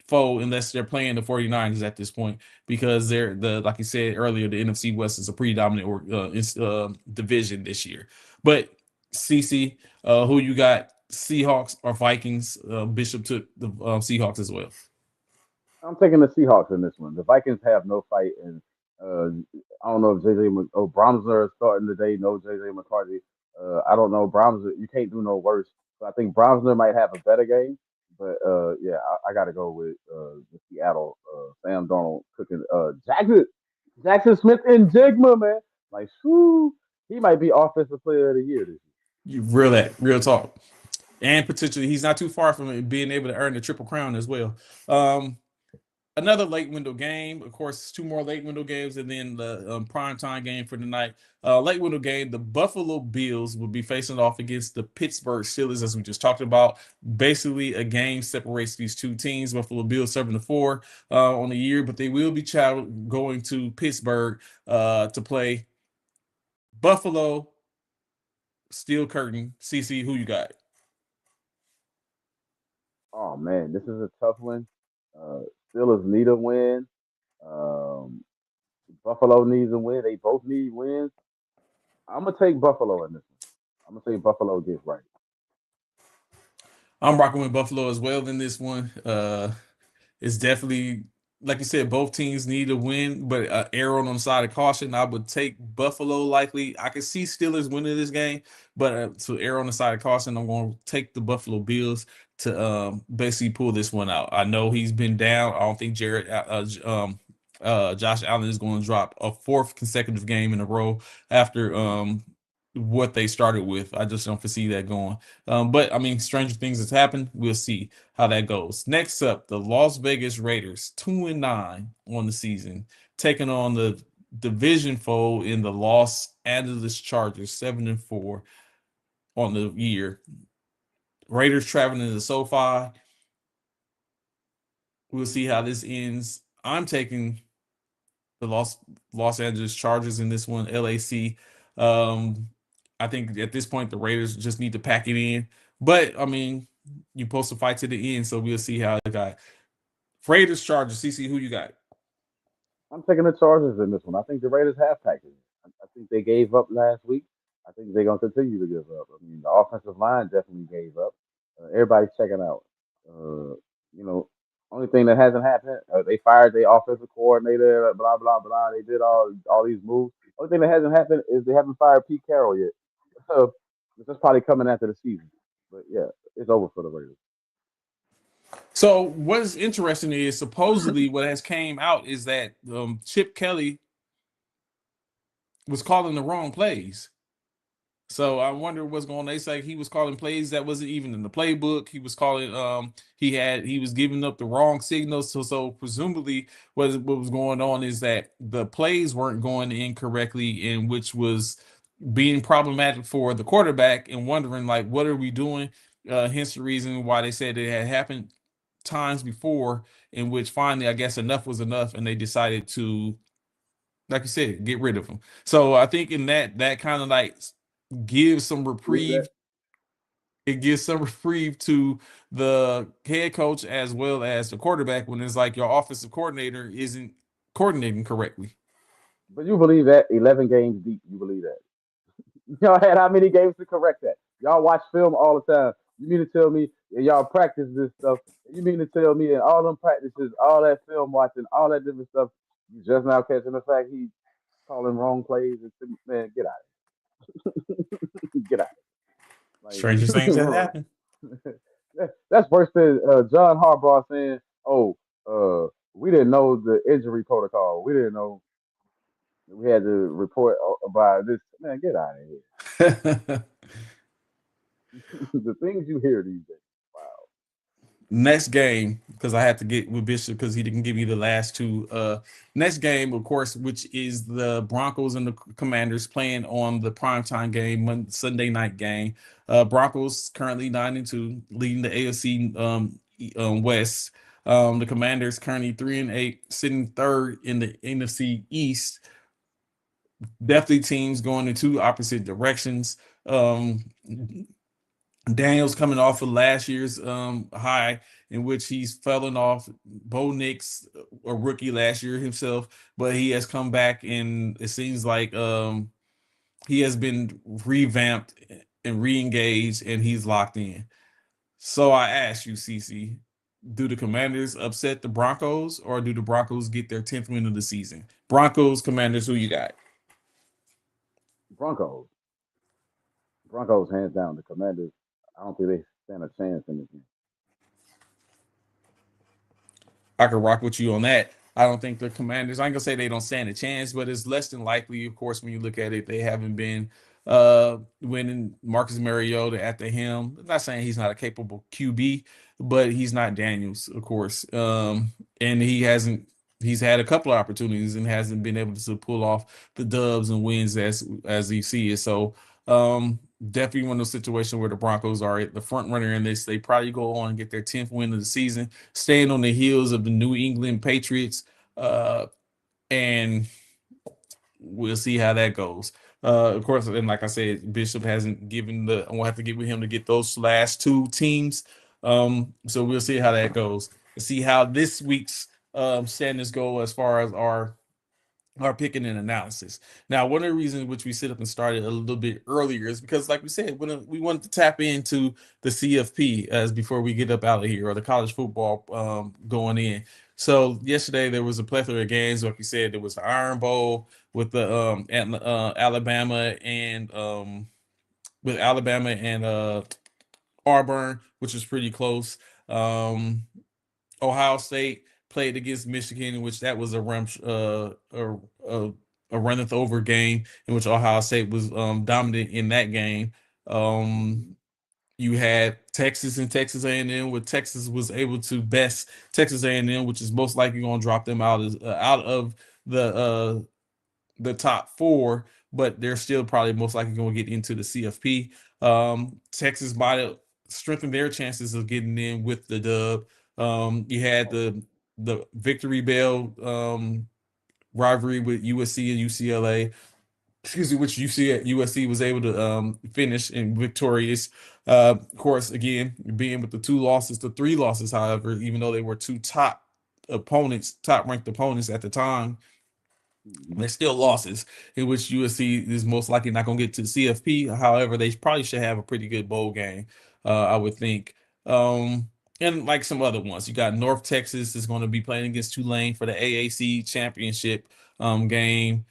foe, unless they're playing the 49ers at this point, because like you said earlier, the NFC West is a pretty dominant division this year. But CC, who you got? Seahawks or Vikings? Bishop took the Seahawks as well. I'm taking the Seahawks in this one. The Vikings have no fight, and I don't know if Bromsner is starting today. No JJ McCarthy. I don't know Bromsner. You can't do no worse. So I think Bromsner might have a better game, but yeah, I got to go with the Seattle. Sam Darnold cooking. Jackson Smith and Jigma, man. Like, whoo, he might be offensive player of the year this year. Real talk. And potentially, he's not too far from being able to earn the Triple Crown as well. Another late window game. Of course, two more late window games, and then the primetime game for the night. Late window game, the Buffalo Bills will be facing off against the Pittsburgh Steelers, as we just talked about. Basically, a game separates these two teams. Buffalo Bills 7-4 on the year, but they will be going to Pittsburgh to play Buffalo. Steel curtain. CC, who you got? Oh man, this is a tough one. Steelers need a win. Um, Buffalo needs a win. They both need wins. I'm gonna take Buffalo in this one. I'm gonna say Buffalo gets right. I'm rocking with Buffalo as well in this one. It's definitely, like you said, both teams need a win, but err on the side of caution. I would take Buffalo likely. I can see Steelers winning this game, but to err on the side of caution, I'm going to take the Buffalo Bills to basically pull this one out. I know he's been down. I don't think Josh Allen is going to drop a fourth consecutive game in a row after what they started with. I just don't foresee that going. But I mean, stranger things has happened. We'll see how that goes. Next up, the Las Vegas Raiders, 2-9 on the season, taking on the division foe in the Los Angeles Chargers, 7-4 on the year. Raiders traveling to SoFi. We'll see how this ends. I'm taking the Los Angeles Chargers in this one. LAC. I think at this point the Raiders just need to pack it in. But I mean, you're supposed to fight to the end, so we'll see how it got. Raiders, Chargers. CC, who you got? I'm taking the Chargers in this one. I think the Raiders have package. I think they gave up last week. I think they're gonna continue to give up. I mean, the offensive line definitely gave up. Everybody's checking out. You know, only thing that hasn't happened, they fired their offensive coordinator. Blah blah blah. They did all these moves. Only thing that hasn't happened is they haven't fired Pete Carroll yet. So this is probably coming after the season. But yeah, it's over for the Raiders. So what is interesting is supposedly what has came out is that Chip Kelly was calling the wrong plays. So I wonder what's going on. They say he was calling plays that wasn't even in the playbook. He was calling he was giving up the wrong signals. So presumably what was going on is that the plays weren't going in correctly, and which was being problematic for the quarterback and wondering like what are we doing? Hence the reason why they said it had happened times before, in which finally I guess enough was enough and they decided to, like you said, get rid of him. So I think in that kind of like gives some reprieve. It gives some reprieve to the head coach as well as the quarterback when it's like your offensive coordinator isn't coordinating correctly. But you believe that 11 games deep? You believe that? Y'all had how many games to correct that? Y'all watch film all the time. You mean to tell me y'all practice this stuff? You mean to tell me in all them practices, all that film watching, all that different stuff, you just now catching the fact he calling wrong plays and man, get out, get out. Like, Stranger things have bro, happened. that's worse than John Harbaugh saying, "Oh, we didn't know the injury protocol. We didn't know we had to report about this." Man, get out of here. The things you hear these days. Wow. Next game, because I had to get with Bishop because he didn't give me the last two. Next game, of course, which is the Broncos and the Commanders playing on the primetime game, Sunday night game. Broncos currently 9-2, leading the AFC West. The Commanders currently 3-8, sitting third in the NFC East. Definitely teams going in two opposite directions. Daniels coming off of last year's high, in which he's fallen off. Bo Nix, a rookie last year himself, but he has come back, and it seems like he has been revamped and re-engaged, and he's locked in. So I ask you, CC, do the Commanders upset the Broncos, or do the Broncos get their 10th win of the season? Broncos, Commanders, who you got? Broncos. Broncos hands down. The Commanders. I don't think they stand a chance in this game. I could rock with you on that. I don't think the Commanders, I ain't gonna say they don't stand a chance, but it's less than likely, of course, when you look at it. They haven't been winning. Marcus Mariota at the helm. I'm not saying he's not a capable QB, but he's not Daniels, of course. And he's had a couple of opportunities and hasn't been able to pull off the dubs and wins as you see it. So definitely one of those situations where the Broncos are the front runner in this. They probably go on and get their 10th win of the season, staying on the heels of the New England Patriots. And we'll see how that goes. Of course, and like I said, Bishop hasn't given we'll have to get with him to get those last two teams. So we'll see how that goes. See how this week's standings go as far as our picking and analysis. Now, one of the reasons which we sit up and started a little bit earlier is because, like we said, we wanted to tap into the CFP as before we get up out of here, or the college football going in. So yesterday there was a plethora of games. Like you said, there was the Iron Bowl with the Alabama and Auburn, which was pretty close. Ohio State played against Michigan, in which that was a runneth over game, in which Ohio State was dominant in that game. You had Texas and Texas A&M, where Texas was able to best Texas A&M, which is most likely going to drop them out of the top four, but they're still probably most likely going to get into the CFP. Texas might have strengthened their chances of getting in with the dub. You had the Victory Bell rivalry with USC and UCLA. Excuse me, which USC was able to finish in victorious. Of course, again, being with the 3 losses, however, even though they were two top ranked opponents at the time, they're still losses, in which USC is most likely not going to get to the CFP. However, they probably should have a pretty good bowl game, I would think. And like some other ones, you got North Texas is going to be playing against Tulane for the AAC championship game.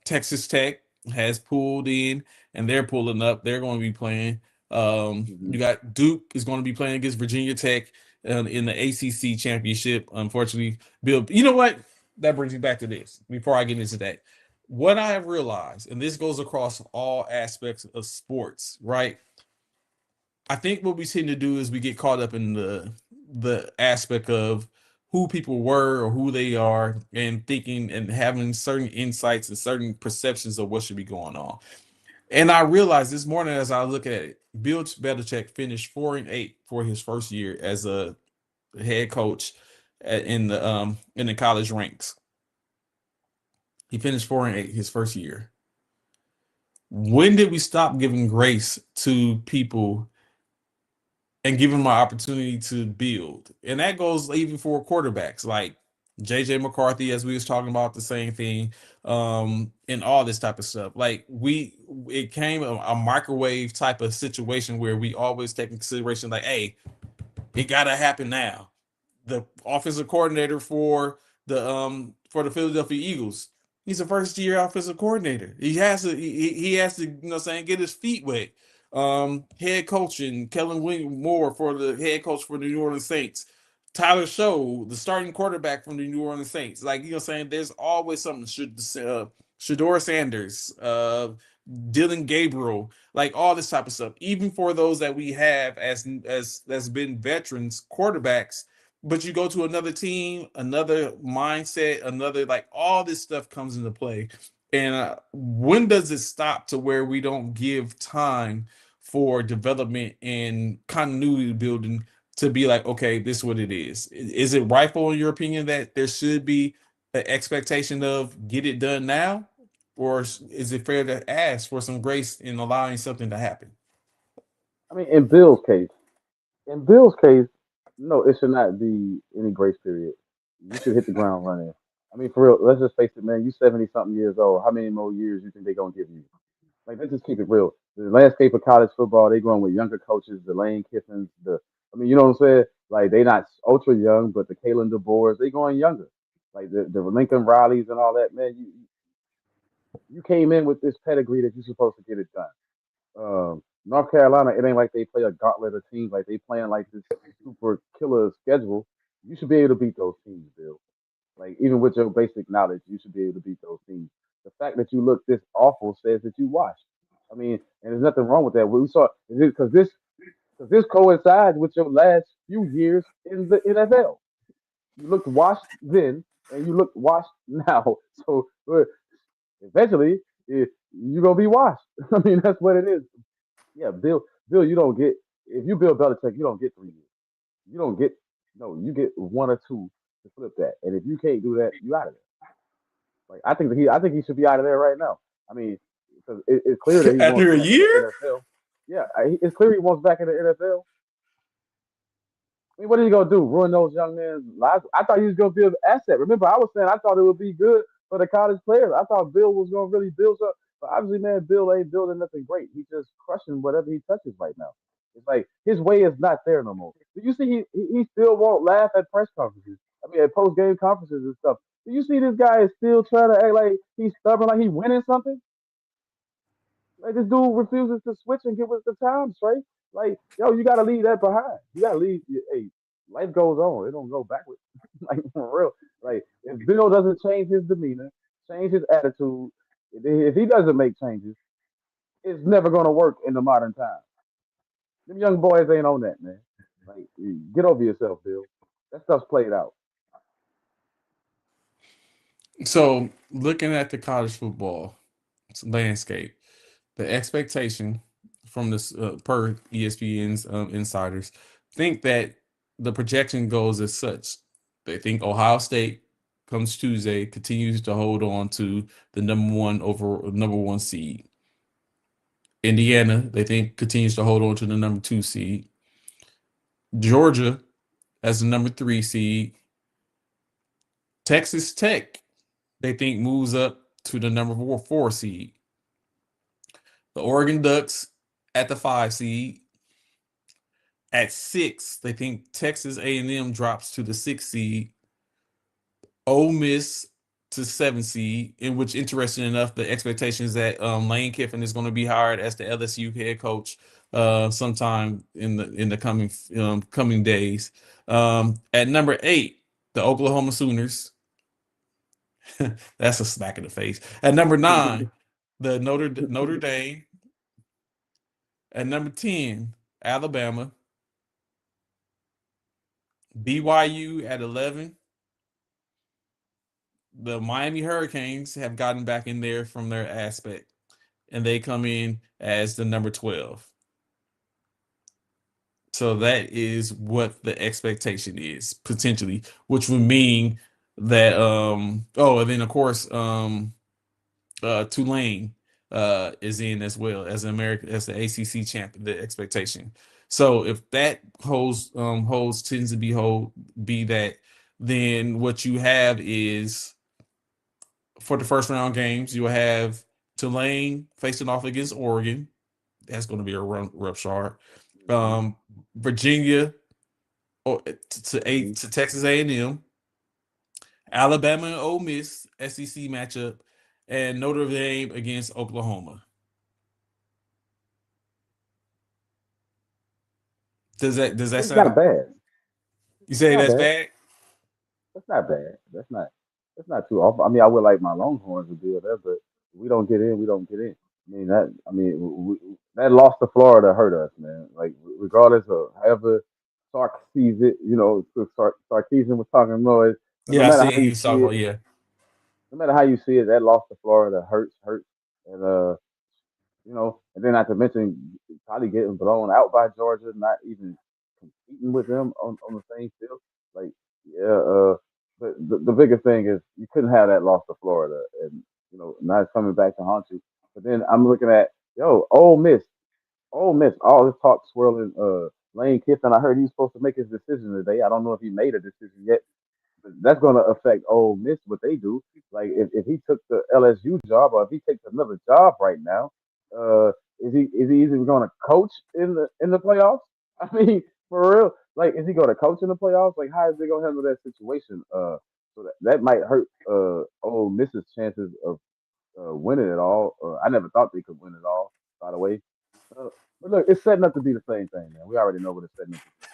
Texas Tech has pulled in, and they're pulling up. They're going to be playing. You got Duke is going to be playing against Virginia Tech, in the ACC championship. Unfortunately, Bill, you know what? That brings me back to this before I get into that. What I have realized, and this goes across all aspects of sports, right? I think what we tend to do is we get caught up in the aspect of who people were or who they are and thinking and having certain insights and certain perceptions of what should be going on. And I realized this morning as I look at it, Bill Belichick finished 4-8 for his first year as a head coach in the college ranks. He finished 4-8 his first year. When did we stop giving grace to people and give them an opportunity to build? And that goes even for quarterbacks like JJ McCarthy, as we was talking about the same thing, and all this type of stuff. Like it came a microwave type of situation where we always take in consideration, like, hey, it gotta happen now. The offensive coordinator for the Philadelphia Eagles, he's a first year offensive coordinator. He has to get his feet wet. Head coach and Kellen Moore for the head coach for the New Orleans Saints. Tyler Show, the starting quarterback from the New Orleans Saints. Like, there's always something. Shador Sanders, Dylan Gabriel, like all this type of stuff. Even for those that we have as that's been veterans quarterbacks, but you go to another team, another mindset, another, like, all this stuff comes into play. And when does it stop to where we don't give time for development and continuity building to be like, okay, this is what it is? Is it rightful in your opinion that there should be an expectation of get it done now? Or is it fair to ask for some grace in allowing something to happen? I mean, in Bill's case, no, it should not be any grace period. You should hit the ground running. I mean, for real, let's just face it, man. You 70 something years old. How many more years you think they're gonna give you? Like, let's just keep it real. The landscape of college football, they going with younger coaches, the Lane Kiffins, I mean, you know what I'm saying? Like, they not ultra young, but the Kalen DeBoers, they going younger. Like the Lincoln Rileys and all that, man. You came in with this pedigree that you're supposed to get it done. North Carolina, it ain't like they play a gauntlet of teams. Like, they playing like this super killer schedule. You should be able to beat those teams, Bill. Like, even with your basic knowledge, you should be able to beat those teams. The fact that you look this awful says that you washed. I mean, and there's nothing wrong with that. We saw because this coincides with your last few years in the NFL. You looked washed then, and you look washed now. So eventually, you're gonna be washed. I mean, that's what it is. Yeah, Bill, you don't get if you Bill Belichick, you don't get 3 years. You don't get no, you get one or two to flip that. And if you can't do that, you out of there. Like, I think he should be out of there right now. I mean, because it's clear that he wants After a back in the year? NFL. Yeah, it's clear he wants back in the NFL. I mean, what are you gonna do? Ruin those young men's lives? I thought he was gonna be an asset. Remember, I was saying I thought it would be good for the college players. I thought Bill was gonna really build up. But obviously, man, Bill ain't building nothing great. He's just crushing whatever he touches right now. It's like his way is not there no more. Do you see he still won't laugh at press conferences? I mean, at post game conferences and stuff. Do you see this guy is still trying to act like he's stubborn, like he winning something? Like, this dude refuses to switch and get with the times, right? Like, yo, you gotta leave that behind. You gotta leave. Hey, life goes on. It don't go backwards. Like, for real. Like, if Bill doesn't change his demeanor, change his attitude, if he doesn't make changes, it's never gonna work in the modern time. Them young boys ain't on that, man. Like, get over yourself, Bill. That stuff's played out. So, looking at the college football landscape, the expectation from this per ESPN's insiders think that the projection goes as such. They think Ohio State comes Tuesday continues to hold on to the number one seed. Indiana, they think, continues to hold on to the number 2 seed. Georgia as the number 3 seed. Texas Tech, they think, moves up to the number 4 seed. The Oregon Ducks at the 5 seed. At 6, they think Texas A&M drops to the 6 seed. Ole Miss to 7 seed, in which, interesting enough, the expectation is that Lane Kiffin is going to be hired as the LSU head coach sometime in the coming days. At number 8, the Oklahoma Sooners. That's a smack in the face. At number 9, the Notre Dame. At number 10, Alabama. BYU at 11. The Miami Hurricanes have gotten back in there from their aspect, and they come in as the number 12. So that is what the expectation is potentially, which would mean that and then of course Tulane is in as well as the ACC champion, the expectation. So if that holds tends to be that, then what you have is, for the first round games, you'll have Tulane facing off against Oregon. That's going to be a rough start. Virginia to Texas A&M, Alabama and Ole Miss SEC matchup, and Notre Dame against Oklahoma. Does that It's sound not bad. You say Not that's bad. bad? That's not bad. That's not too awful. I mean, I would like my Longhorns to be there, but if we don't get in, we don't get in. That loss to Florida hurt us, man. Like, regardless of however Sark sees it, Sarkeesian was talking noise, but no Yeah, I matter see how you you see talking it, about, yeah. no matter how you see it, that loss to Florida hurts, and and then not to mention probably getting blown out by Georgia, not even competing with them on the same field. Like, yeah, but the biggest thing is you couldn't have that loss to Florida, and now it's coming back to haunt you. But then I'm looking at Ole Miss, all this talk swirling. Lane Kiffin, I heard he was supposed to make his decision today. I don't know if he made a decision yet. That's going to affect Ole Miss what they do. Like, if he took the LSU job or if he takes another job right now, is he even going to coach in the playoffs? I mean, for real, like, is he going to coach in the playoffs? Like, how is he going to handle that situation? So that might hurt Ole Miss's chances of winning it all. I never thought they could win it all, by the way. Uh, but look, it's setting up to be the same thing, man. We already know what it's setting up to be.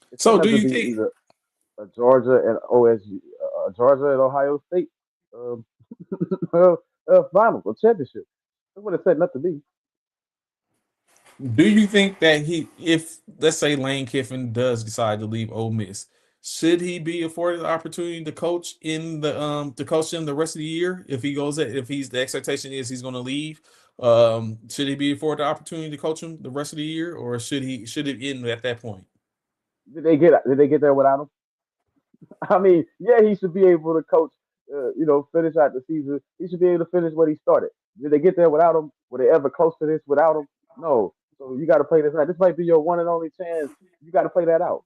So it's So setting do up to you be think either Georgia and OSU, Georgia and Ohio State finals or championship. That's what it's setting up to be. that if, let's say, Lane Kiffin does decide to leave Ole Miss, should he be afforded the opportunity to coach him the rest of the year if the expectation is he's going to leave? Should he be afforded the opportunity to coach him the rest of the year, or should it end at that point? Did they get there without him? I mean, yeah, he should be able to coach. Finish out the season. He should be able to finish what he started. Did they get there without him? Were they ever close to this without him? No. So you got to play this out. This might be your one and only chance. You got to play that out.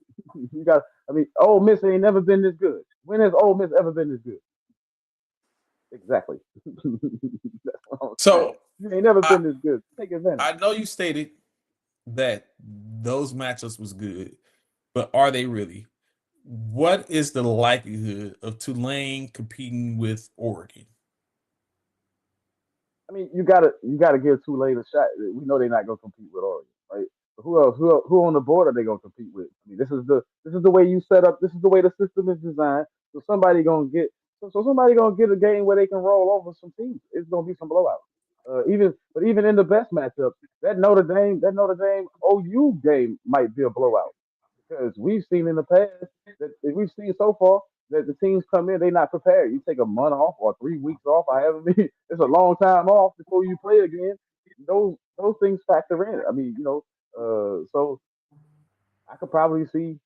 you got. I mean, Ole Miss ain't never been this good. When has Ole Miss ever been this good? Exactly. That's what I'm saying. So You ain't never I been this good. Take advantage. I know you stated that those matchups was good, but are they really? What is the likelihood of Tulane competing with Oregon? I mean, you gotta give Tulane a shot. We know they're not gonna compete with Oregon, right? But who else? Who on the board are they gonna compete with? I mean, this is the way you set up. This is the way the system is designed. So somebody gonna get a game where they can roll over some teams. It's gonna be some blowouts. Even in the best matchup, that Notre Dame OU game might be a blowout because we've seen in the past we've seen so far that the teams come in, they're not prepared. You take a month off or 3 weeks off, however many, it's a long time off before you play again. Those things factor in. I mean, so I could probably see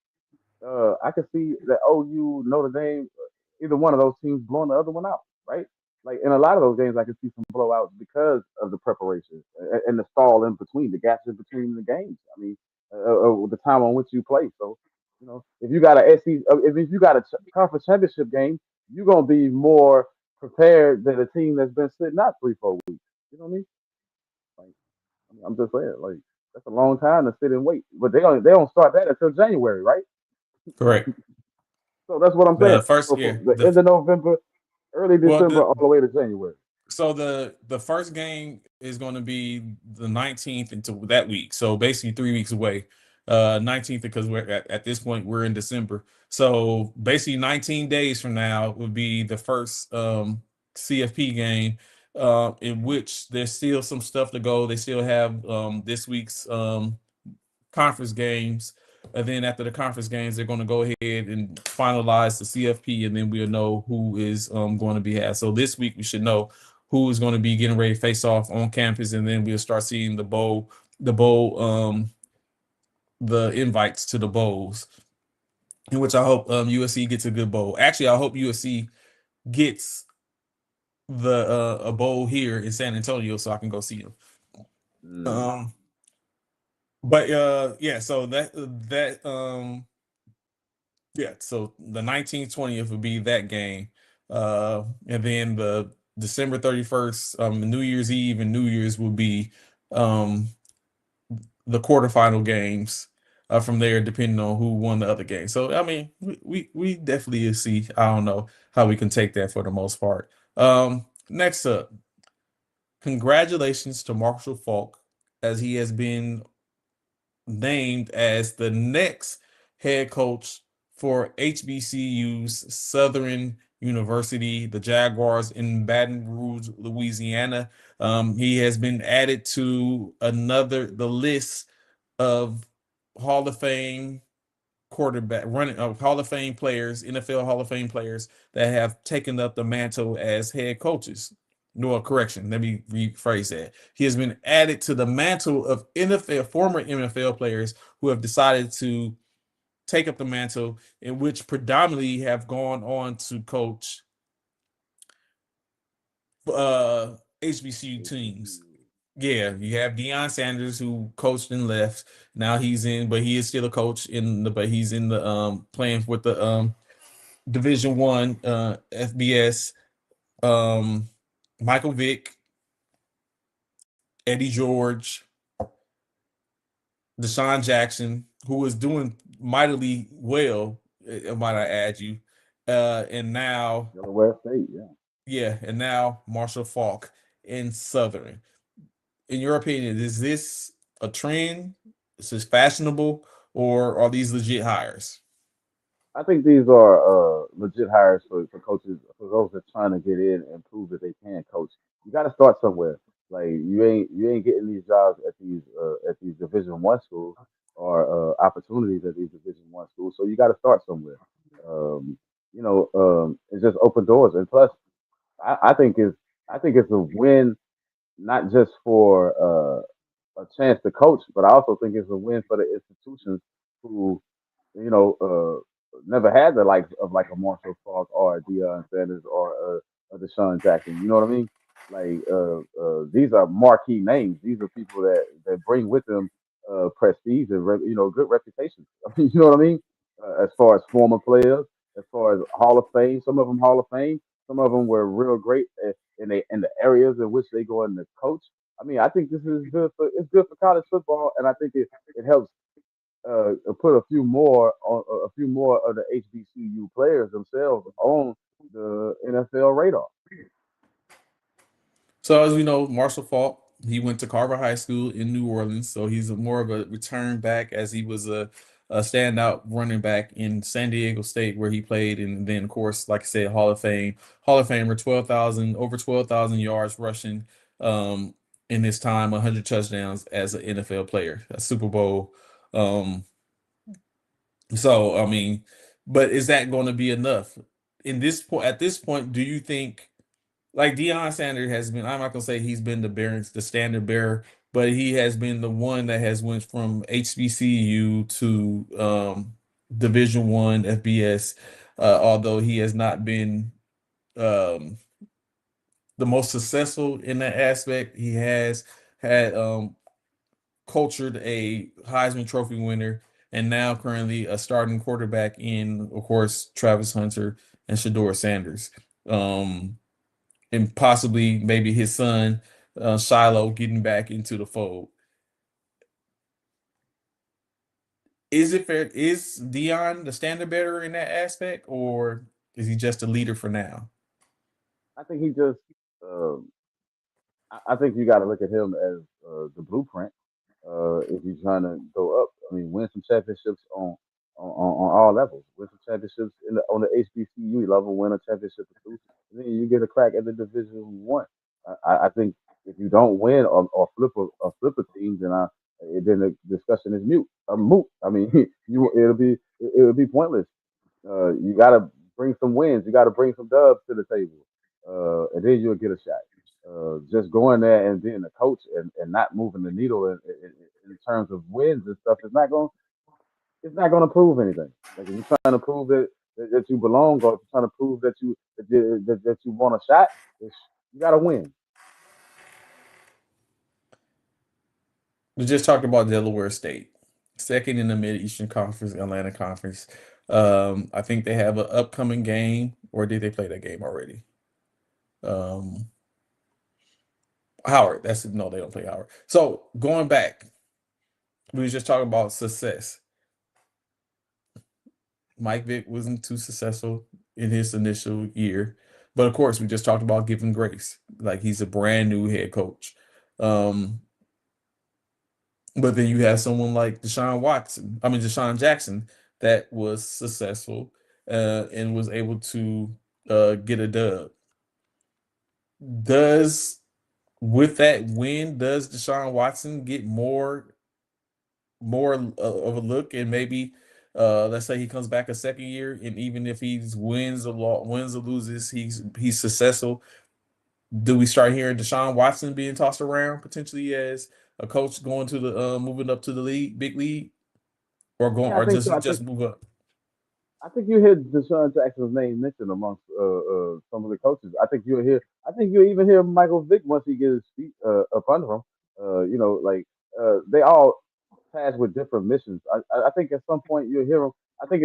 I could see that OU Notre Dame, either one of those teams blowing the other one out, right? Like in a lot of those games, I could see some blowouts because of the preparation and the stall in between, the gaps in between the games. I mean, the time on which you play. So, if you got if you got a conference championship game, you're gonna be more prepared than a team that's been sitting out 3, 4 weeks. You know what I mean? Like, I'm just saying, like that's a long time to sit and wait. But they don't start that until January, right? Correct. So that's what I'm saying. The first So from year, the end of November, early well, December, all the way to January. So the first game is going to be the 19th into that week. So basically 3 weeks away. 19th because we're at this point we're in December. So basically 19 days from now would be the first CFP game, in which there's still some stuff to go. They still have this week's conference games. And then after the conference games, they're going to go ahead and finalize the CFP, and then we'll know who is going to be had. So this week we should know who is going to be getting ready to face off on campus, and then we'll start seeing the invites to the bowls, in which I hope USC gets a good bowl. Actually, I hope USC gets the a bowl here in San Antonio so I can go see them. But yeah, so yeah, so the 19th, 20th would be that game. And then the December 31st, New Year's Eve and New Year's will be the quarterfinal games from there, depending on who won the other game. So I mean, we definitely see. I don't know how we can take that for the most part. Next up, congratulations to Marshall Faulk, as he has been named as the next head coach for HBCU's Southern University, the Jaguars in Baton Rouge, Louisiana. He has been added to the list of Hall of Fame Hall of Fame players, NFL Hall of Fame players that have taken up the mantle as head coaches. No, correction. Let me rephrase that. He has been added to the mantle of former NFL players who have decided to take up the mantle, in which predominantly have gone on to coach HBCU teams. Yeah, you have Deion Sanders, who coached and left. Now but he is still a coach but he's in the playing with the Division One FBS. Michael Vick, Eddie George, Deshaun Jackson, who is doing mightily well, might I add you. And now Delaware State, and now Marshall Faulk in Southern. In your opinion, is this a trend? Is this fashionable, or are these legit hires? I think these are legit hires for coaches, for those that trying to get in and prove that they can coach. You got to start somewhere. Like you ain't getting these jobs at these Division 1 schools or opportunities at these Division 1 schools. So you got to start somewhere. It's just open doors. And plus, I, I think it's I think it's a win not just for a chance to coach, but I also think it's a win for the institutions who never had the likes of like a Marshall Falk or a Deion Sanders or a Deshaun Jackson. You know what I mean? Like these are marquee names. These are people that bring with them prestige and good reputation. I mean, you know what I mean? As far as former players, as far as Hall of Fame, some of them Hall of Fame, some of them were real great in the areas in which they go in the coach. I mean, I think this is good for college football, and I think it helps put a few more of the HBCU players themselves on the NFL radar. So as we know, Marshall Faulk, he went to Carver High School in New Orleans, so he's more of a return back, as he was a standout running back in San Diego State, where he played, and then of course, like I said, Hall of Famer, 12,000 yards rushing in his time, 100 touchdowns as an NFL player, a Super Bowl. So I mean, but is that going to be enough at this point? Do you think? Like Deion Sanders has been, I'm not gonna say he's been the standard bearer, but he has been the one that has went from HBCU to Division 1 FBS. Although he has not been um, the most successful in that aspect, he has had cultured a Heisman Trophy winner, and now currently a starting quarterback in, of course, Travis Hunter and Shador Sanders. And possibly maybe his son Shiloh getting back into the fold. Is it fair? Is Deion the standard bearer in that aspect, or is he just a leader for now? I think he just I think you got to look at him as the blueprint. If you're trying to go up, I mean, win some championships on all levels. Win some championships on the HBCU level. Win a championship or two, and then you get a crack at the Division 1. I think if you don't win or flip a team, then the discussion is moot. I mean, it'll be pointless. You got to bring some wins. You got to bring some dubs to the table, and then you'll get a shot. Just going there and being a coach and not moving the needle in terms of wins and stuff is not going. It's not going to prove anything. Like if you're trying to prove that you belong, or if you're trying to prove that you want a shot, you got to win. We just talked about Delaware State, second in the Mid Eastern Conference, Atlantic Conference. I think they have an upcoming game, or did they play that game already? Um, Howard. No, they don't play Howard. So going back, we was just talking about success. Mike Vick wasn't too successful in his initial year, but of course, we just talked about giving grace. Like he's a brand new head coach. Um, but then you have someone like Deshaun Jackson, that was successful and was able to get a dub. With that win, does Deshaun Watson get more of a look, and maybe let's say he comes back a second year, and even if he wins or loses, he's successful. Do we start hearing Deshaun Watson being tossed around potentially as a coach going to the moving up to the big league, Yeah, I think so. just move up? I think you hear Deshaun Jackson's name mentioned amongst some of the coaches. I think you'll hear. I think you'll even hear Michael Vick once he gets his feet up under him. Like they all tasked with different missions. I think at some point you'll hear them. I think,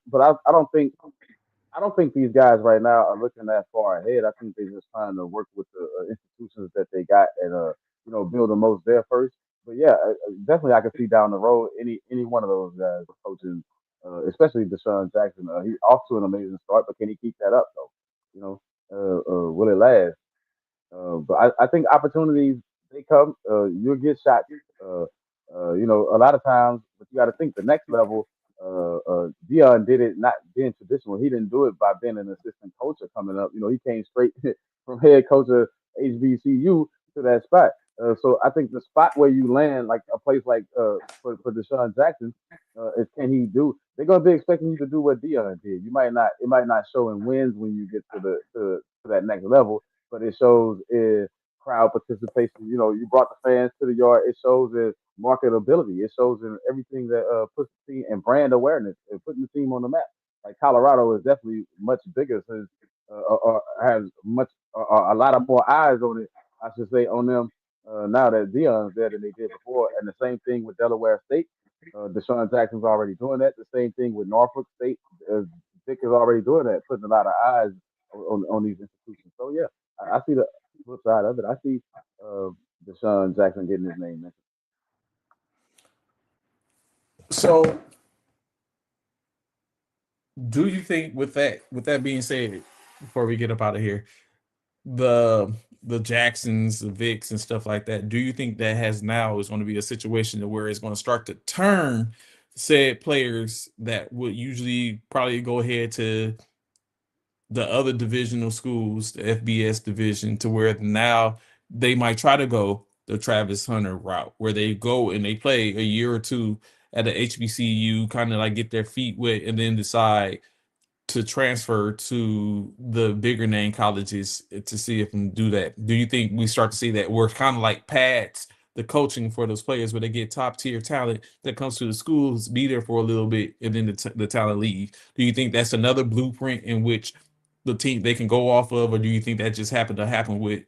but I don't think these guys right now are looking that far ahead. I think they're just trying to work with the institutions that they got and build the most there first. But yeah, definitely I can see down the road any one of those guys coaching, especially Deshaun Jackson. He's off to an amazing start, but can he keep that up though? You know, will it last? But I think opportunities they come. You'll get shots. Uh, a lot of times, but you got to think the next level. Dion did it not being traditional. He didn't do it by being an assistant coach or coming up. He came straight from head coach of HBCU to that spot. So I think the spot where you land, like a place like for Deshaun Jackson, is can he do? They're gonna be expecting you to do what Dion did. You might not. It might not show in wins when you get to that next level, but it shows in crowd participation. You brought the fans to the yard. It shows in marketability. It shows in everything that puts the team and brand awareness and putting the team on the map. Like Colorado is definitely much bigger, since or has a lot of more eyes on it. I should say on them now that Dion's there than they did before. And the same thing with Delaware State. Deshaun Jackson's already doing that. The same thing with Norfolk State. Vic is already doing that, putting a lot of eyes on these institutions. So yeah, I see the flip side of it. I see Deshaun Jackson getting his name mentioned. So, do you think, with that being said, before we get up out of here, the Jacksons, the Vicks, and stuff like that, do you think that is going to be a situation where it's going to start to turn said players that would usually probably go ahead to the other divisional schools, the FBS division, to where now they might try to go the Travis Hunter route, where they go and they play a year or two at a HBCU, kind of like get their feet wet, and then decide to transfer to the bigger name colleges to see if they can do that? Do you think we start to see that, where it's kind of like pads the coaching for those players, where they get top tier talent that comes to the schools, be there for a little bit, and then the talent leave? Do you think that's another blueprint in which the team they can go off of, or do you think that just happened to happen with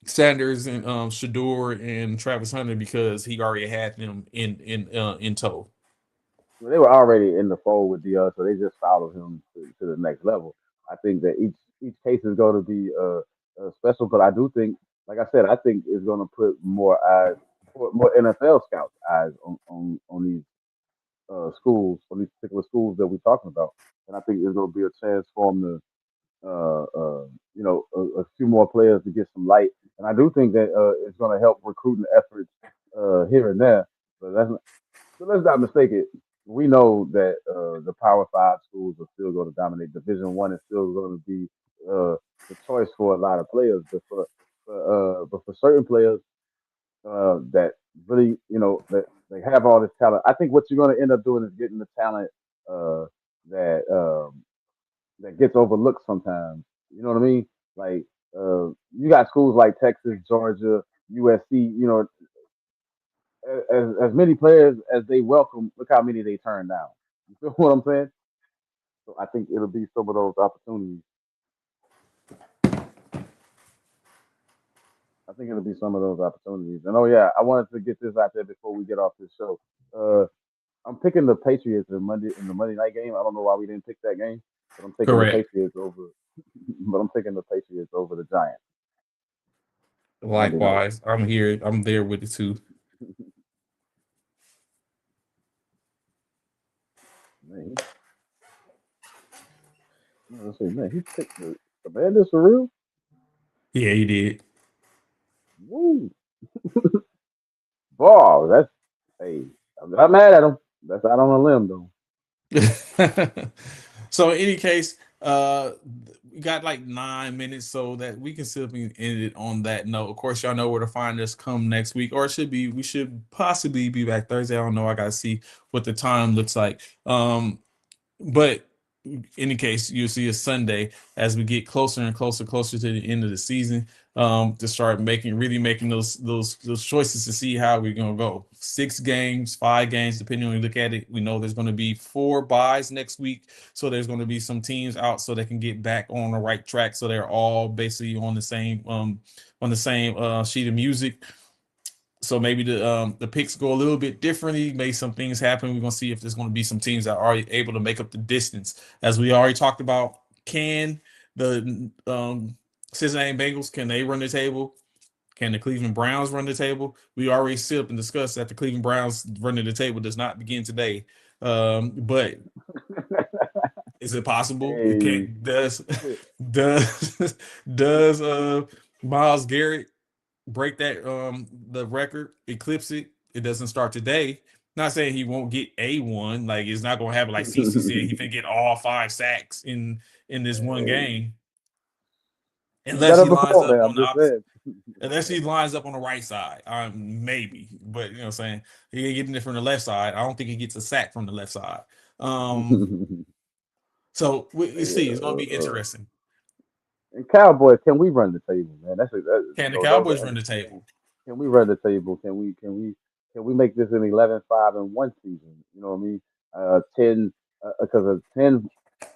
Sanders and Shador and Travis Hunter because he already had them in tow? Well, they were already in the fold with Dion, so they just followed him to the next level. I think that each case is going to be special, but I do think, like I said, I think it's going to put more NFL scouts eyes on these schools, on these particular schools that we're talking about, and I think there's going to be a chance for them to, a few more players to get some light and I do think that it's going to help recruiting efforts here and there. But so let's not mistake it. We know that the Power Five schools are still going to dominate. Division One is still going to be the choice for a lot of players, but for certain players that really, that they have all this talent. I think what you're going to end up doing is getting the talent uh, that that gets overlooked sometimes. You know what I mean? Like you got schools like Texas, Georgia, USC. As many players as they welcome, look how many they turn down. You feel what I'm saying? So I think it'll be some of those opportunities. I think it'll be some of those opportunities. And oh yeah, I wanted to get this out there before we get off this show. Uh, I'm picking the Patriots in the Monday night game. I don't know why we didn't pick that game, but I'm taking the Correct. Patriots over. But I'm taking the Patriots over the Giants. Monday night. Likewise, I'm here. I'm there with it too. Man, let's see, man, he picked the Commanders for real. Yeah, he did. Woo! Ball. That's hey. I'm not mad at him. That's out on a limb though. So in any case, we got like 9 minutes so that we can simply end it on that note. Of course, y'all know where to find us come next week, or we should possibly be back Thursday. I don't know. I gotta see what the time looks like. But in any case, you'll see a Sunday as we get closer and closer to the end of the season, to start really making those choices to see how we're gonna go. 6 games, 5 games, depending on you look at it. We know there's going to be 4 buys next week, so there's going to be some teams out so they can get back on the right track, so they're all basically on the same sheet of music. So maybe the picks go a little bit differently. Maybe some things happen. We're gonna see if there's gonna be some teams that are able to make up the distance. As we already talked about, can the Cincinnati Bengals, can they run the table? Can the Cleveland Browns run the table? We already sit up and discussed that the Cleveland Browns running the table does not begin today. But is it possible? Hey. It can't. Does Myles Garrett break that the record, eclipse it? It doesn't start today. Not saying he won't get a one, like it's not gonna happen like CC said, he can get all 5 sacks in this one game. Unless he lines up on the opposite. Unless he lines up on the right side. Maybe. But you know what I'm saying? He can get it from the left side. I don't think he gets a sack from the left side. So we see, it's gonna be interesting. And Cowboys, can we run the table, man? Can the Cowboys run the table? Can we run the table? Can we make this an 11-5-1 season? You know what I mean? 10 because a 10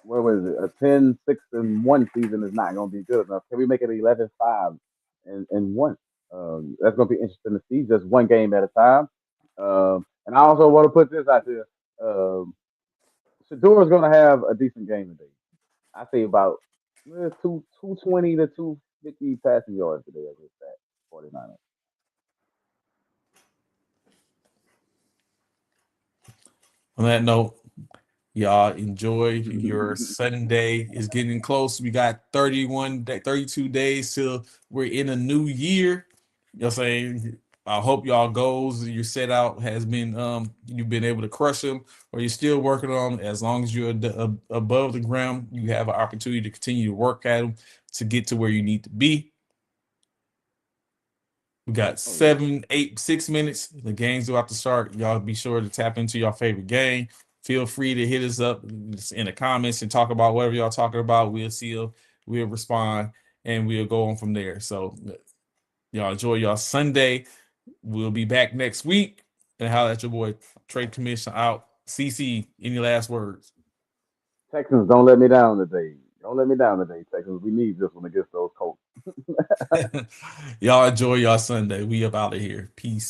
what was it? A 10-6-1 season is not going to be good enough. Can we make it 11-5-1? That's going to be interesting to see, just one game at a time. And I also want to put this out there. Shedeur is going to have a decent game today. I say about 220 to 250 passing yards today against that 49ers. On that note, y'all enjoy your Sunday. Is getting close. We got 32 days till we're in a new year. You know what I'm saying? I hope y'all goals you set out has been you've been able to crush them, or you're still working on them. As long as you're above the ground, you have an opportunity to continue to work at them to get to where you need to be. We got 7, 8, 6 minutes. The game's about to start. Y'all be sure to tap into your favorite game. Feel free to hit us up in the comments and talk about whatever y'all talking about. We'll see you. We'll respond, and we'll go on from there. So y'all enjoy y'all Sunday. We'll be back next week. And holla at your boy, Trade Commission out. CC, any last words? Texans, don't let me down today. Don't let me down today, Texans. We need this one against those Colts. Y'all enjoy y'all Sunday. We up out of here. Peace.